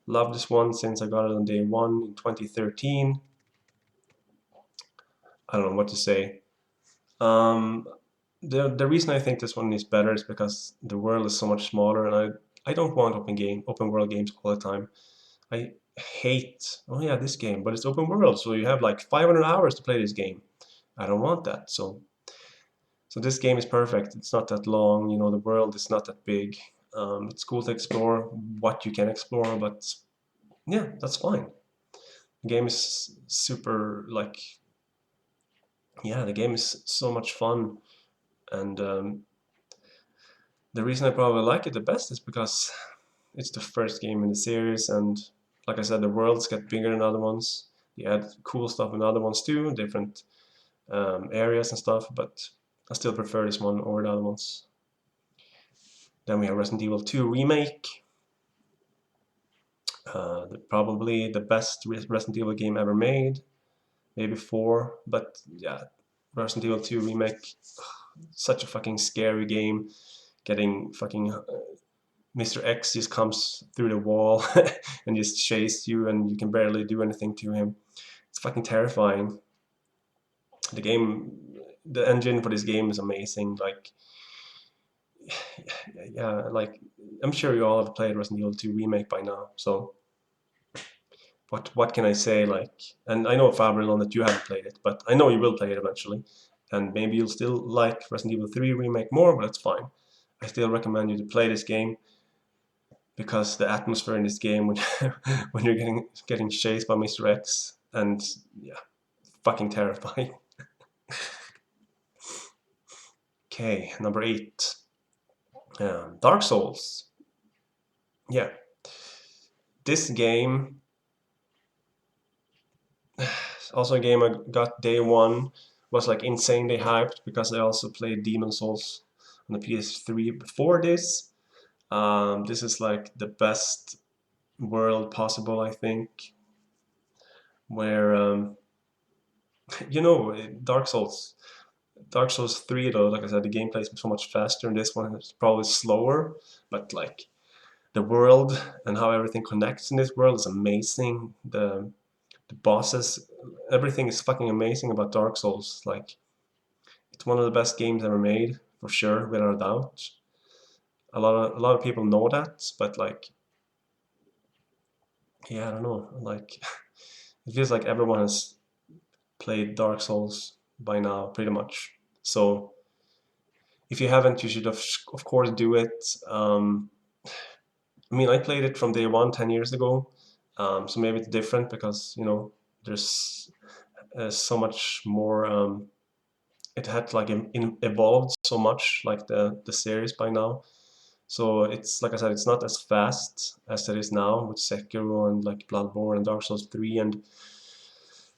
Love this one since I got it on day one in 2013. I don't know what to say. The reason I think this one is better is because the world is so much smaller, and I don't want open world games all the time. I hate, oh yeah, this game, but it's open world, so you have like 500 hours to play this game. I don't want that. So this game is perfect. It's not that long, you know, the world is not that big. It's cool to explore what you can explore, but yeah, that's fine. The game is super, like, yeah, the game is so much fun. And the reason I probably like it the best is because it's the first game in the series, and like I said, the worlds get bigger than other ones. They add cool stuff in other ones too, different areas and stuff, but I still prefer this one over the other ones. Then we have Resident Evil 2 Remake. Probably the best Resident Evil game ever made. Maybe 4, but yeah, Resident Evil 2 Remake, such a fucking scary game. Getting fucking Mr. X just comes through the wall and just chases you, and you can barely do anything to him. It's fucking terrifying. The engine for this game is amazing. Like, yeah, like, I'm sure you all have played Resident Evil 2 Remake by now, so what can I say? Like, and I know, Fabrelon, that you haven't played it, but I know you will play it eventually, and maybe you'll still like Resident Evil 3 remake more, but that's fine. I still recommend you to play this game because the atmosphere in this game when when you're getting chased by Mr. X, and yeah, fucking terrifying. Okay, number 8, Dark Souls. Yeah, this game, also a game I got day one, was like insanely hyped because I also played Demon Souls on the PS3 before this. This is like the best world possible, I think, where you know, Dark Souls 3 though, like I said, the gameplay is so much faster, and this one is probably slower, but like the world and how everything connects in this world is amazing. The bosses, everything is fucking amazing about Dark Souls. Like, it's one of the best games ever made, for sure, without a doubt. A lot of people know that, but like, yeah, I don't know. Like, it feels like everyone has played Dark Souls by now, pretty much. So if you haven't, you should of course do it. I mean, I played it from day one 10 years ago, so maybe it's different because, you know, there's so much more. It had like evolved so much, like the series by now. So it's, like I said, it's not as fast as it is now with Sekiro and like Bloodborne and Dark Souls 3 and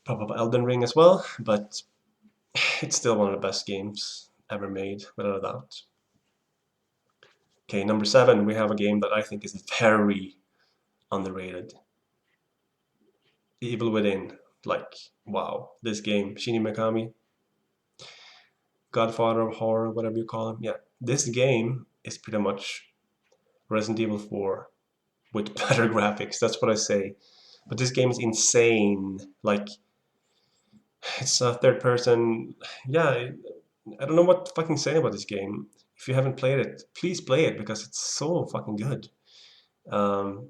probably Elden Ring as well, but it's still one of the best games ever made, without a doubt. Okay, number 7, we have a game that I think is very underrated. Evil Within. Like, wow, this game, Shinji Mikami, Godfather of horror, whatever you call him. Yeah, this game is pretty much Resident Evil 4 with better graphics. That's what I say. But this game is insane. Like, it's a third person. Yeah, I don't know what to fucking say about this game. If you haven't played it, please play it because it's so fucking good. Um,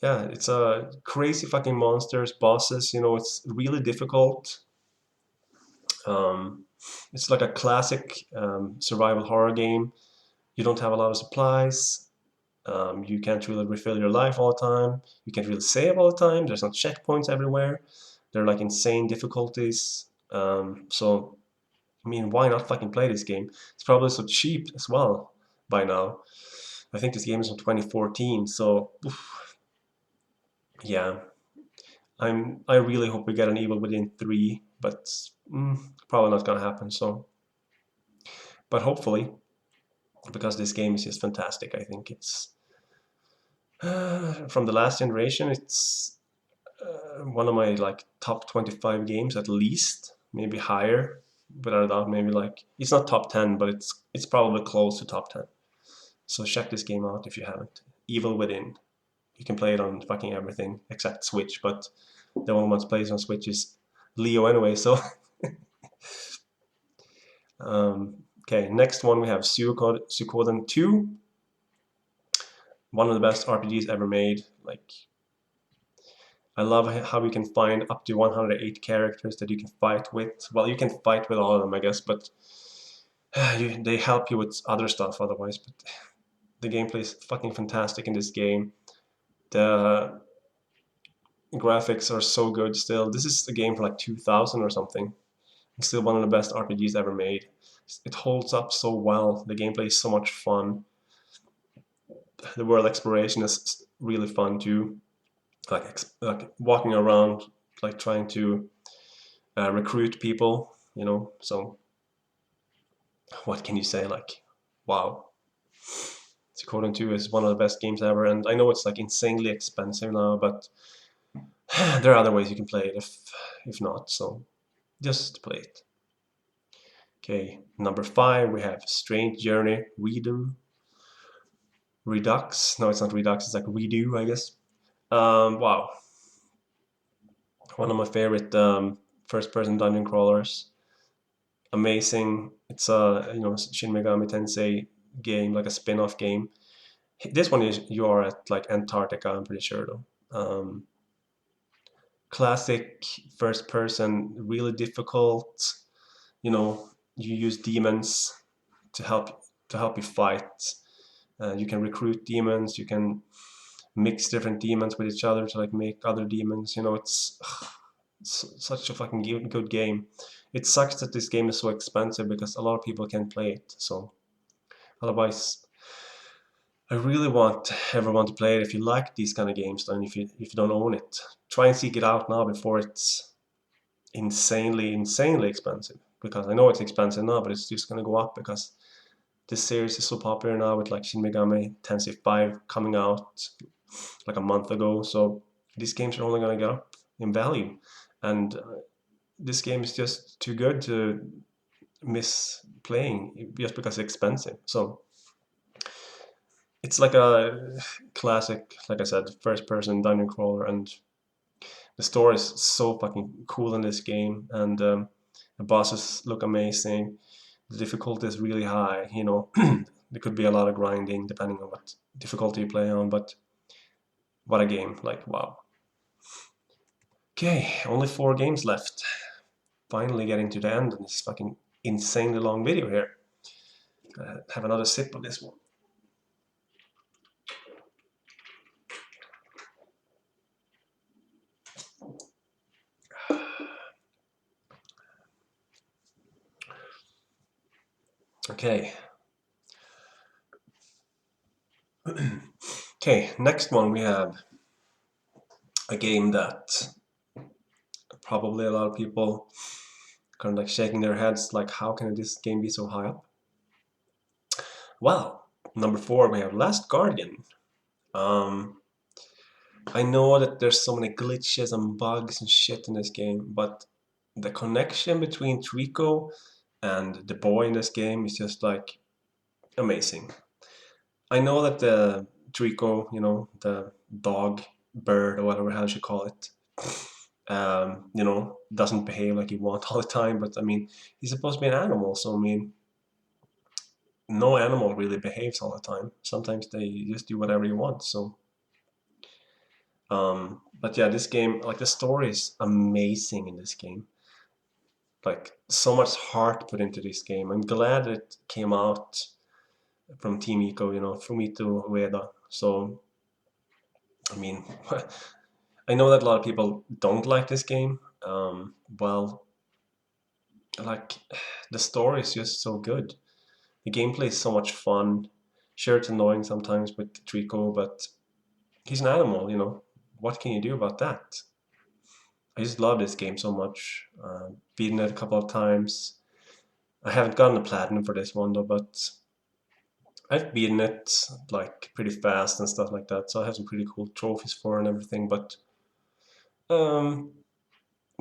yeah, it's a crazy fucking monsters, bosses. You know, it's really difficult. Um, it's like a classic survival horror game. You don't have a lot of supplies. You can't really refill your life all the time. You can't really save all the time. There's not checkpoints everywhere. They're like insane difficulties. So, I mean, why not fucking play this game? It's probably so cheap as well by now. I think this game is from 2014. So, oof, yeah, I really hope we get an Evil Within 3, but probably not gonna happen. So, but hopefully, because this game is just fantastic. I think it's from the last generation. It's one of my like top 25 games at least, maybe higher, without a doubt. Maybe like it's not top 10, but it's probably close to top 10. So check this game out if you haven't. Evil Within. You can play it on fucking everything except Switch, but the only one that plays on Switch is Leo anyway. So okay, next one we have Suikoden 2. One of the best RPGs ever made. Like, I love how you can find up to 108 characters that you can fight with. Well, you can fight with all of them, I guess, but they help you with other stuff otherwise. But the gameplay is fucking fantastic in this game. The graphics are so good still. This is a game for like 2000 or something. It's still one of the best RPGs ever made. It holds up so well. The gameplay is so much fun. The world exploration is really fun too. Like walking around, like trying to recruit people, you know. So what can you say? Like, wow. Suikoden 2 is one of the best games ever, and I know it's like insanely expensive now, but there are other ways you can play it if not, so just play it. Okay, number 5 we have Strange Journey Redo. Redux. No, it's not Redux, it's like Redo, I guess. Wow. One of my favorite first-person dungeon crawlers. Amazing. It's a, you know, Shin Megami Tensei game, like a spin-off game. This one is you are at like Antarctica, I'm pretty sure though. classic first person, really difficult. You know, you use demons to help you fight. You can recruit demons. You can mix different demons with each other to like make other demons. You know, it's such a fucking good game. It sucks that this game is so expensive because a lot of people can play it. So otherwise, I really want everyone to play it. If you like these kind of games, then if you don't own it, try and seek it out now before it's insanely expensive. Because I know it's expensive now, but it's just gonna go up because this series is so popular now with like Shin Megami Tensei 5 coming out like a month ago. So these games are only gonna go up in value, and this game is just too good to miss playing just because it's expensive. So it's like a classic, like I said, first person dungeon crawler, and the story is so fucking cool in this game, and the bosses look amazing. The difficulty is really high, you know. There could be a lot of grinding depending on what difficulty you play on, but what a game, like wow. Okay, only 4 games left. Finally getting to the end of this fucking insanely long video here. Have another sip of this one. Okay. Okay, next one we have a game that probably a lot of people kind of like shaking their heads like, how can this game be so high up? Well, number 4 we have Last Guardian. I know that there's so many glitches and bugs and shit in this game, but the connection between Trico and the boy in this game is just like amazing. I know that the Trico, you know, the dog, bird, or whatever how you should call it, you know, doesn't behave like you want all the time, but I mean, he's supposed to be an animal, so I mean, no animal really behaves all the time. Sometimes they just do whatever you want, so. But yeah, this game, like the story is amazing in this game. Like so much heart put into this game. I'm glad it came out from Team Ico, you know, Fumito Ueda. So, I mean, I know that a lot of people don't like this game. Well, like the story is just so good. The gameplay is so much fun. Sure, it's annoying sometimes with Trico, but he's an animal, you know. What can you do about that? I just love this game so much. Beaten it a couple of times. I haven't gotten a platinum for this one though, but I've beaten it like pretty fast and stuff like that. So I have some pretty cool trophies for it and everything. But um,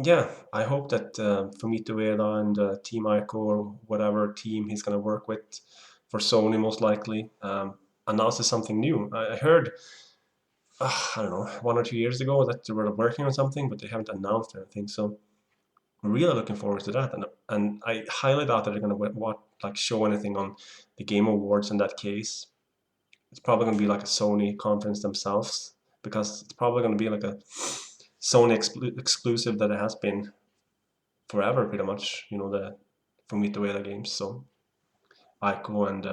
yeah, I hope that Fumito Ueda and Team Ico or whatever team he's gonna work with for Sony most likely announces something new. I heard I don't know 1 or 2 years ago that they were working on something, but they haven't announced anything. So I'm really looking forward to that, and I highly doubt that they're gonna like show anything on the Game Awards in that case. It's probably gonna be like a Sony conference themselves because it's probably gonna be like a Sony exclusive that it has been forever, pretty much. You know, the Fumito Ueda games, so Ico and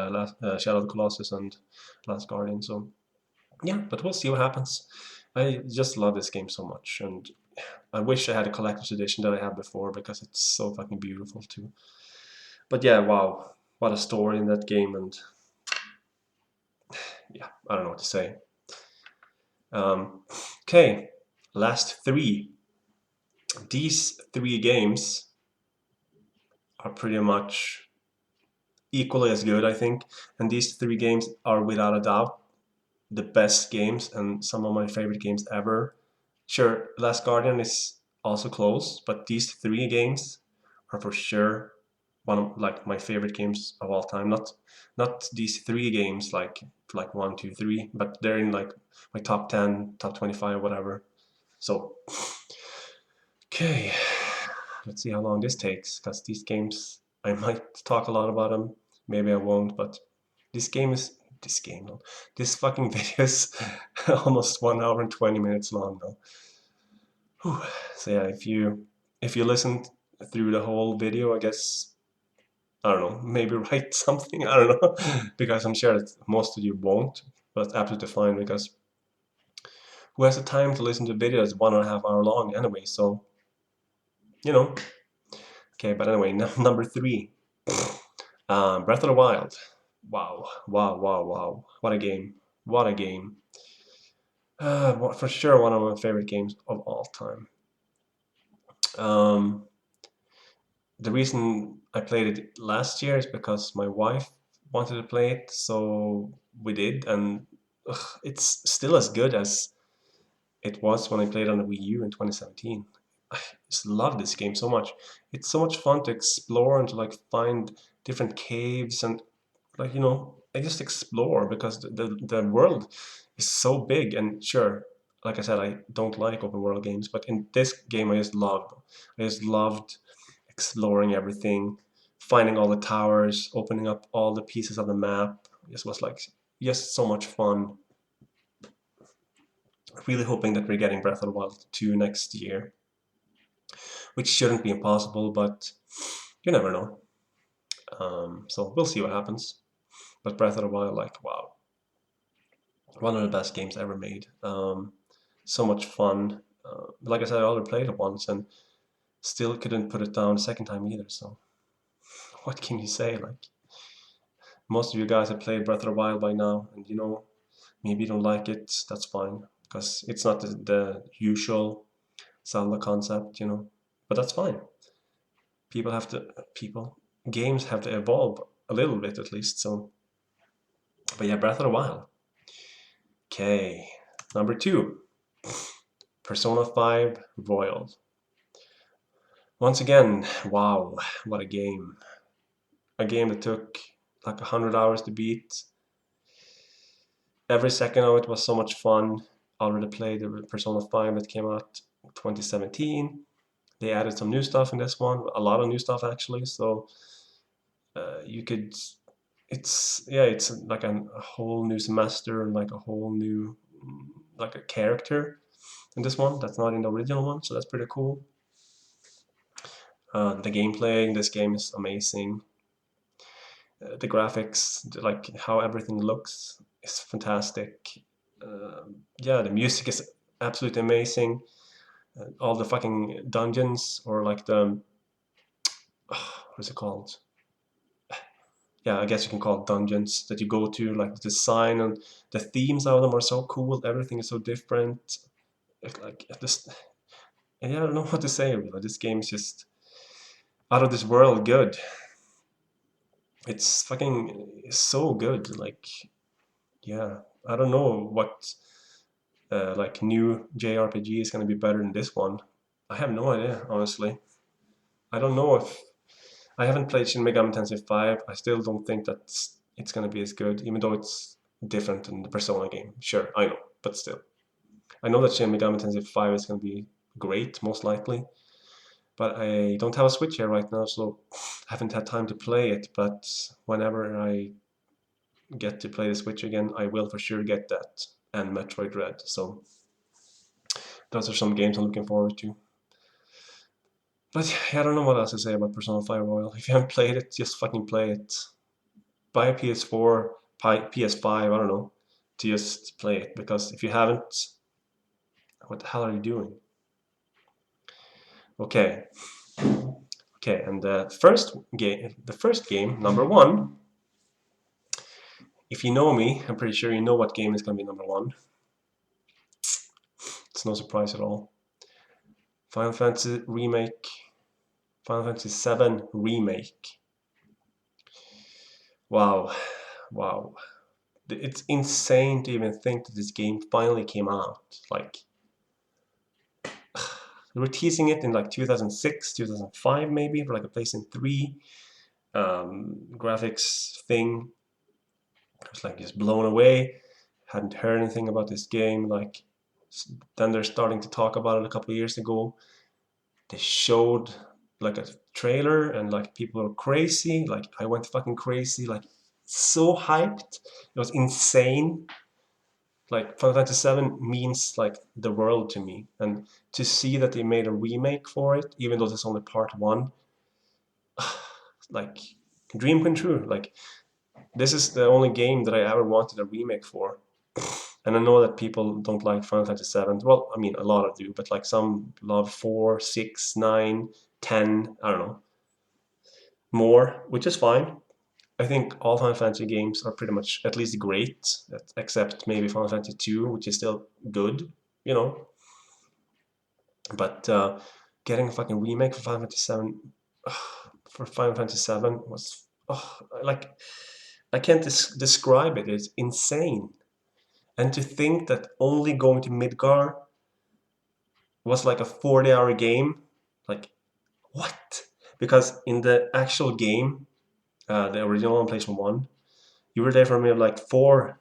Shadow of the Colossus and Last Guardian. So yeah, but we'll see what happens. I just love this game so much, and I wish I had a collector's edition that I had before because it's so fucking beautiful too. But yeah, wow, what a story in that game, and yeah, I don't know what to say. Okay, last 3. These 3 games are pretty much equally as good, I think, and these 3 games are without a doubt the best games and some of my favorite games ever. Sure, Last Guardian is also close, but these 3 games are for sure one of like my favorite games of all time. Not these 3 games like 1, 2, 3, but they're in like my top 10, top 25, whatever. So okay, let's see how long this takes, because these games I might talk a lot about them, maybe I won't, but this game is this fucking video is almost 1 hour and 20 minutes long though. Whew. So yeah, if you listened through the whole video, I guess I don't know, maybe write something. I don't know, because I'm sure that most of you won't, but that's absolutely fine because who has the time to listen to a video that's 1.5 hours long anyway? So you know. Okay, but anyway, number 3, Breath of the Wild. Wow, wow, wow, wow! What a game! What a game! For sure, one of my favorite games of all time. Um, the reason I played it last year is because my wife wanted to play it, so we did, and it's still as good as it was when I played on the Wii U in 2017. I just love this game so much. It's so much fun to explore and to like find different caves and like I just explore because the world is so big. And sure, like I said, I don't like open world games, but in this game I just loved exploring everything, finding all the towers, opening up all the pieces of the map. It just was like just so much fun. Really hoping that we're getting Breath of the Wild 2 next year, which shouldn't be impossible, but you never know. So we'll see what happens. But Breath of the Wild, like, wow, one of the best games ever made. So much fun. Like I said, I already played it once and still couldn't put it down the second time either. So what can you say? Like, most of you guys have played Breath of the Wild by now, and maybe you don't like it. That's fine because it's not the usual Zelda concept, but that's fine. Games have to evolve a little bit at least. So, but yeah, Breath of the Wild. Okay, number 2, Persona 5 Royal. Once again, wow, what a game! A game that took like 100 hours to beat. Every second of it was so much fun. Already played the Persona 5 that came out 2017. They added some new stuff in this one, a lot of new stuff actually. So you could, it's like a whole new semester and like a whole new, like a character in this one that's not in the original one. So that's pretty cool. The gameplay in this game is amazing. The graphics, like how everything looks, is fantastic. Yeah, the music is absolutely amazing. All the fucking dungeons, or like the what's it called? Yeah, I guess you can call it dungeons that you go to. Like the design and the themes of them are so cool. Everything is so different. It's like this, and yeah, I don't know what to say. Really, this game is just out of this world good. It's fucking so good. Like, yeah, I don't know what like new JRPG is gonna be better than this one. I have no idea, honestly. I don't know if I haven't played Shin Megami Tensei 5. I still don't think that it's gonna be as good, even though it's different than the Persona game. Sure, I know, but still, I know that Shin Megami Tensei 5 is gonna be great, most likely. But I don't have a Switch here right now, so I haven't had time to play it. But whenever I get to play the Switch again, I will for sure get that and Metroid Dread. So those are some games I'm looking forward to. But yeah, I don't know what else to say about Persona 5 Royal. If you haven't played it, just fucking play it. Buy a PS4, PS5, I don't know, to just play it. Because if you haven't, what the hell are you doing? Okay. Okay, and the first game, number 1. If you know me, I'm pretty sure you know what game is gonna be number 1. It's no surprise at all. Final Fantasy Remake. Final Fantasy 7 Remake. Wow. Wow. It's insane to even think that this game finally came out. Like, they were teasing it in like 2006, 2005 maybe, for like a PlayStation 3 graphics thing. I was like just blown away. Hadn't heard anything about this game. Like, then they're starting to talk about it a couple of years ago. They showed like a trailer and like people were crazy. Like, I went fucking crazy. Like, so hyped. It was insane. Like Final Fantasy 7 means like the world to me, and to see that they made a remake for it, even though it's only part one, like dream come true. Like this is the only game that I ever wanted a remake for. And I know that people don't like Final Fantasy 7. Well, I mean, a lot of do, but like some love 4, 6, 9, 10, I don't know, more, which is fine. I think all Final Fantasy games are pretty much at least great, except maybe Final Fantasy 2, which is still good, you know. But getting a fucking remake for Final Fantasy 7 for Final Fantasy 7 was like I can't describe it. It's insane. And to think that only going to Midgar was like a 40-hour game, like what? Because in the actual game, the original on PlayStation 1, you were there for maybe like 5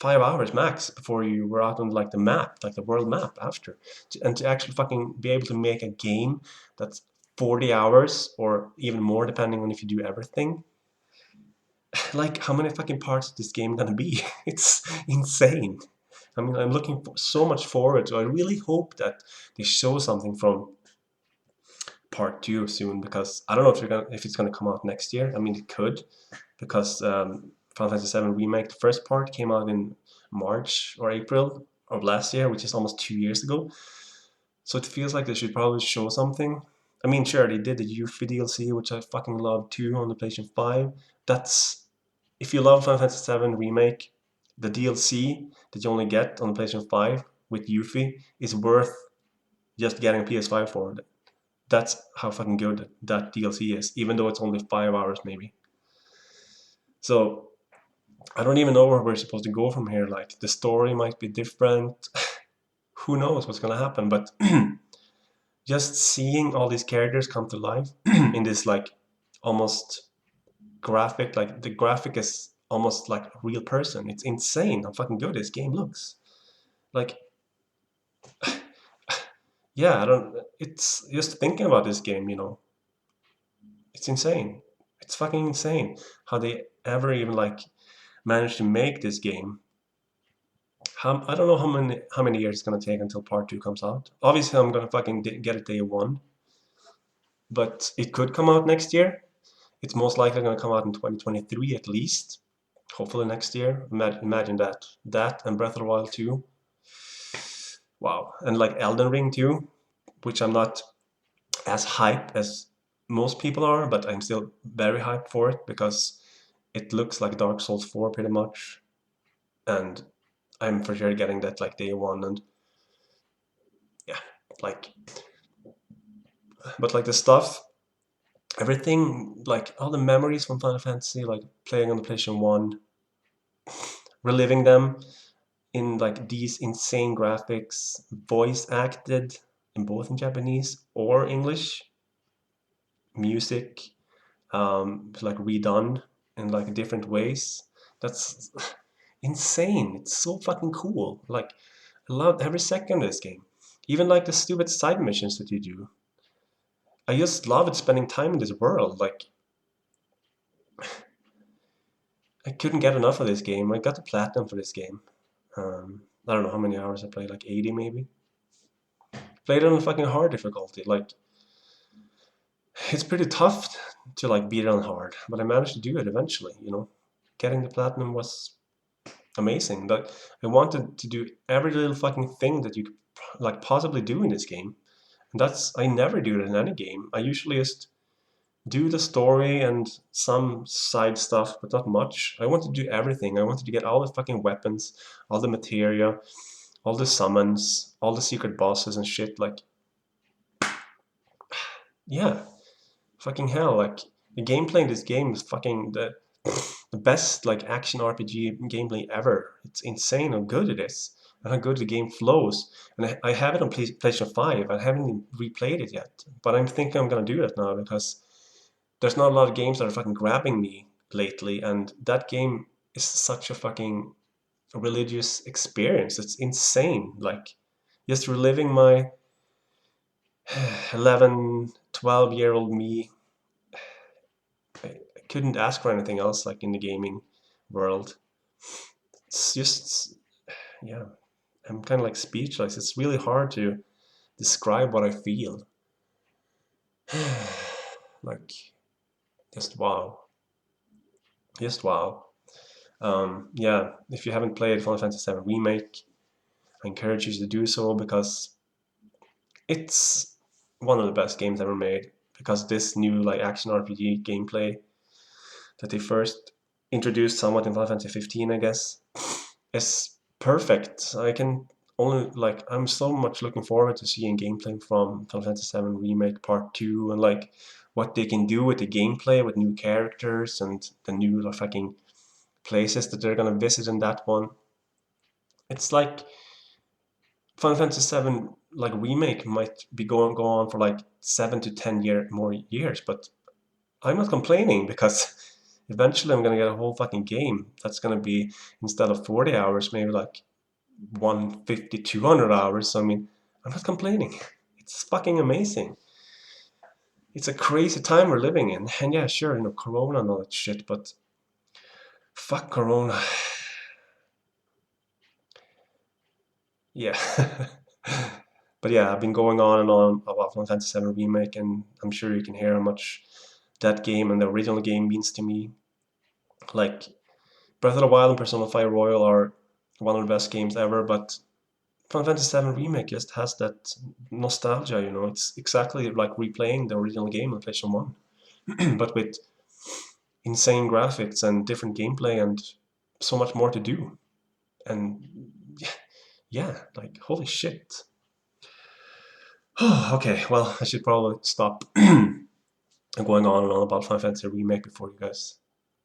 hours max before you were out on like the map, like the world map after. And to actually fucking be able to make a game that's 40 hours or even more depending on if you do everything. Like how many fucking parts is this game gonna be? It's insane. I mean, I'm looking so much forward to. I really hope that they show something from part two soon, because I don't know if it's gonna come out next year. I mean, it could, because Final Fantasy 7 Remake, the first part, came out in March or April of last year, which is almost 2 years ago. So it feels like they should probably show something. I mean, sure, they did the Yuffie DLC, which I fucking love too, on the PlayStation 5. That's, if you love Final Fantasy 7 Remake, the DLC that you only get on the PlayStation 5 with Yuffie is worth just getting a PS5 for it. That's how fucking good that DLC is, even though it's only 5 hours maybe. So I don't even know where we're supposed to go from here. Like the story might be different. Who knows what's gonna happen? But just seeing all these characters come to life in this like almost graphic, like the graphic is almost like a real person. It's insane how fucking good this game looks. Like, yeah, I don't. It's just thinking about this game, it's insane. It's fucking insane how they ever even like managed to make this game. I don't know how many years it's gonna take until part two comes out. Obviously, I'm gonna fucking get it day one, but it could come out next year. It's most likely gonna come out in 2023 at least. Hopefully next year. Imagine that. That and Breath of the Wild 2. Wow. And like Elden Ring too, which I'm not as hyped as most people are, but I'm still very hyped for it because it looks like Dark Souls 4 pretty much. And I'm for sure getting that like day one. And yeah, like, but like the stuff, everything, like all the memories from Final Fantasy, like playing on the PlayStation 1, reliving them in like these insane graphics, voice acted in both in Japanese or English, music, like redone in like different ways. That's insane. It's so fucking cool. Like I love every second of this game. Even like the stupid side missions that you do. I just love it spending time in this world. Like I couldn't get enough of this game. I got the platinum for this game. I don't know how many hours I played, like 80 maybe. Played it on fucking hard difficulty. Like it's pretty tough to like beat it on hard, but I managed to do it eventually. Getting the platinum was amazing. Like I wanted to do every little fucking thing that you could like possibly do in this game. And I never do it in any game. I usually just do the story and some side stuff, but not much. I wanted to do everything. I wanted to get all the fucking weapons, all the materia, all the summons, all the secret bosses and shit. Like, yeah, fucking hell. Like, the gameplay in this game is fucking the best, like, action RPG gameplay ever. It's insane how good it is and how good the game flows. And I have it on PlayStation 5. I haven't even replayed it yet. But I'm thinking I'm gonna do that now because there's not a lot of games that are fucking grabbing me lately, and that game is such a fucking religious experience. It's insane. Like, just reliving my 11, 12-year-old me. I couldn't ask for anything else, like in the gaming world. It's just, yeah, I'm kind of like speechless. It's really hard to describe what I feel. Like, just wow. Just wow. Yeah, if you haven't played Final Fantasy VII Remake, I encourage you to do so because it's one of the best games ever made. Because this new like action RPG gameplay that they first introduced somewhat in Final Fantasy 15, I guess, is perfect. I can only like I'm so much looking forward to seeing gameplay from Final Fantasy VII Remake Part 2 and like what they can do with the gameplay with new characters and the new like, fucking places that they're gonna visit in that one. It's like Final Fantasy VII like remake might be go on for like 7 to 10 more years, but I'm not complaining because eventually I'm gonna get a whole fucking game that's gonna be instead of 40 hours, maybe like 150, 200 hours. So I mean, I'm not complaining. It's fucking amazing. It's a crazy time we're living in, and yeah, sure, Corona and all that shit, but fuck Corona. Yeah. But yeah, I've been going on and on about Final Fantasy VII Remake, and I'm sure you can hear how much that game and the original game means to me. Like, Breath of the Wild and Persona 5 Royal are one of the best games ever, but Final Fantasy VII Remake just has that nostalgia, It's exactly like replaying the original game on PlayStation 1, but with insane graphics and different gameplay and so much more to do. And yeah, like, holy shit. Okay, well, I should probably stop going on and on about Final Fantasy Remake before you guys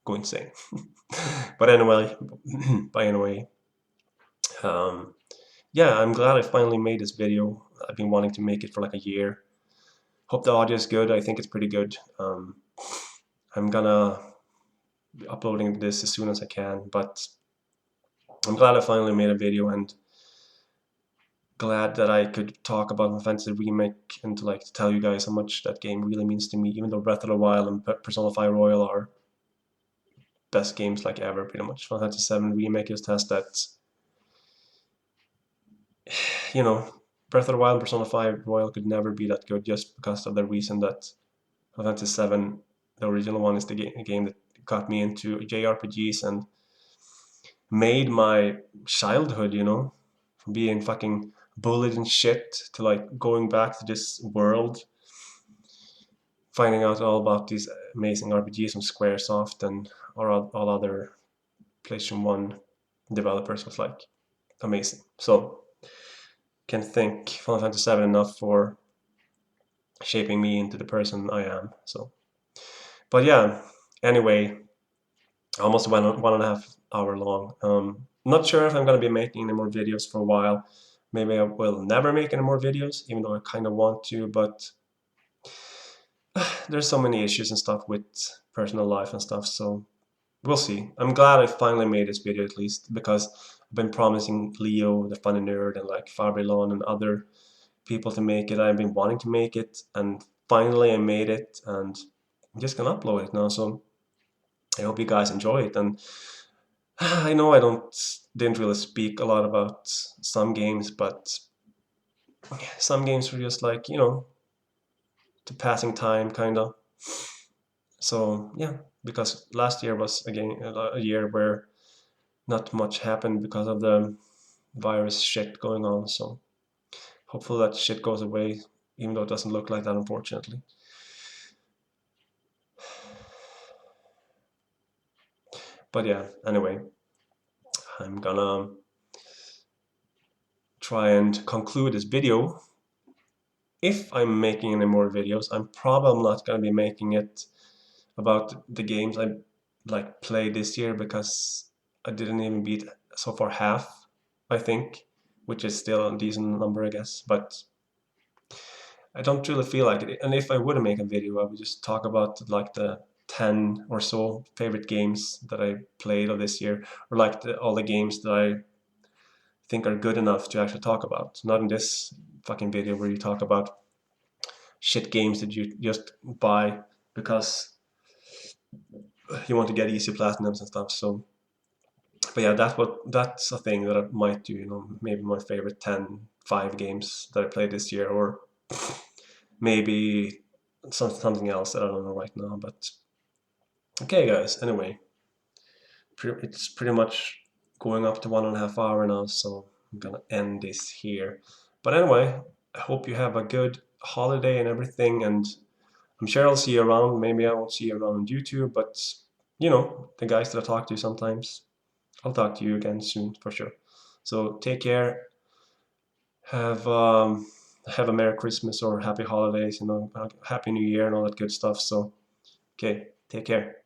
go insane. But anyway, by anyway, um, yeah, I'm glad I finally made this video. I've been wanting to make it for like a year. Hope the audio is good. I think it's pretty good. I'm gonna be uploading this as soon as I can, but I'm glad I finally made a video and glad that I could talk about Final Fantasy Remake and to like to tell you guys how much that game really means to me. Even though Breath of the Wild and Persona 5 Royal are best games like ever, pretty much. Final Fantasy VII Remake just has that, you know, Breath of the Wild and Persona 5 Royal could never be that good just because of the reason that Final Fantasy VII, the original one, is the game that got me into JRPGs and made my childhood, from being fucking bullied and shit to like going back to this world, finding out all about these amazing RPGs from Squaresoft and all other PlayStation 1 developers was like amazing. So can't thank Final Fantasy 7 enough for shaping me into the person I am. So, but yeah, anyway, almost 1.5 hour long. Not sure if I'm gonna be making any more videos for a while. Maybe I will never make any more videos, even though I kind of want to, but there's so many issues and stuff with personal life and stuff, so we'll see. I'm glad I finally made this video at least, because I've been promising Leo, the funny nerd, and like Fabrilon and other people to make it. I've been wanting to make it, and finally I made it, and I'm just gonna upload it now, so I hope you guys enjoy it. And I know I didn't really speak a lot about some games, but some games were just like, the passing time, kinda. So yeah, because last year was again a year where not much happened because of the virus shit going on. So hopefully that shit goes away, even though it doesn't look like that, unfortunately. But yeah, anyway, I'm gonna try and conclude this video. If I'm making any more videos, I'm probably not gonna be making it about the games I like played this year, because I didn't even beat so far half, I think, which is still a decent number, I guess. But I don't really feel like it. And if I would make a video, I would just talk about like the 10 or so favorite games that I played of this year, or like all the games that I think are good enough to actually talk about. Not in this fucking video where you talk about shit games that you just buy because you want to get easy platinums and stuff. So, but but yeah, that's a thing that I might do. You know, maybe my favorite 5 games that I played this year, or maybe something else that I don't know right now. But okay, guys. Anyway, it's pretty much going up to 1.5 hours now, so I'm gonna end this here. But anyway, I hope you have a good holiday and everything, and I'm sure I'll see you around. Maybe I won't see you around on YouTube, but you know, the guys that I talk to sometimes, I'll talk to you again soon for sure. So take care. Have have a Merry Christmas or Happy Holidays, you know, Happy New Year and all that good stuff. So okay, take care.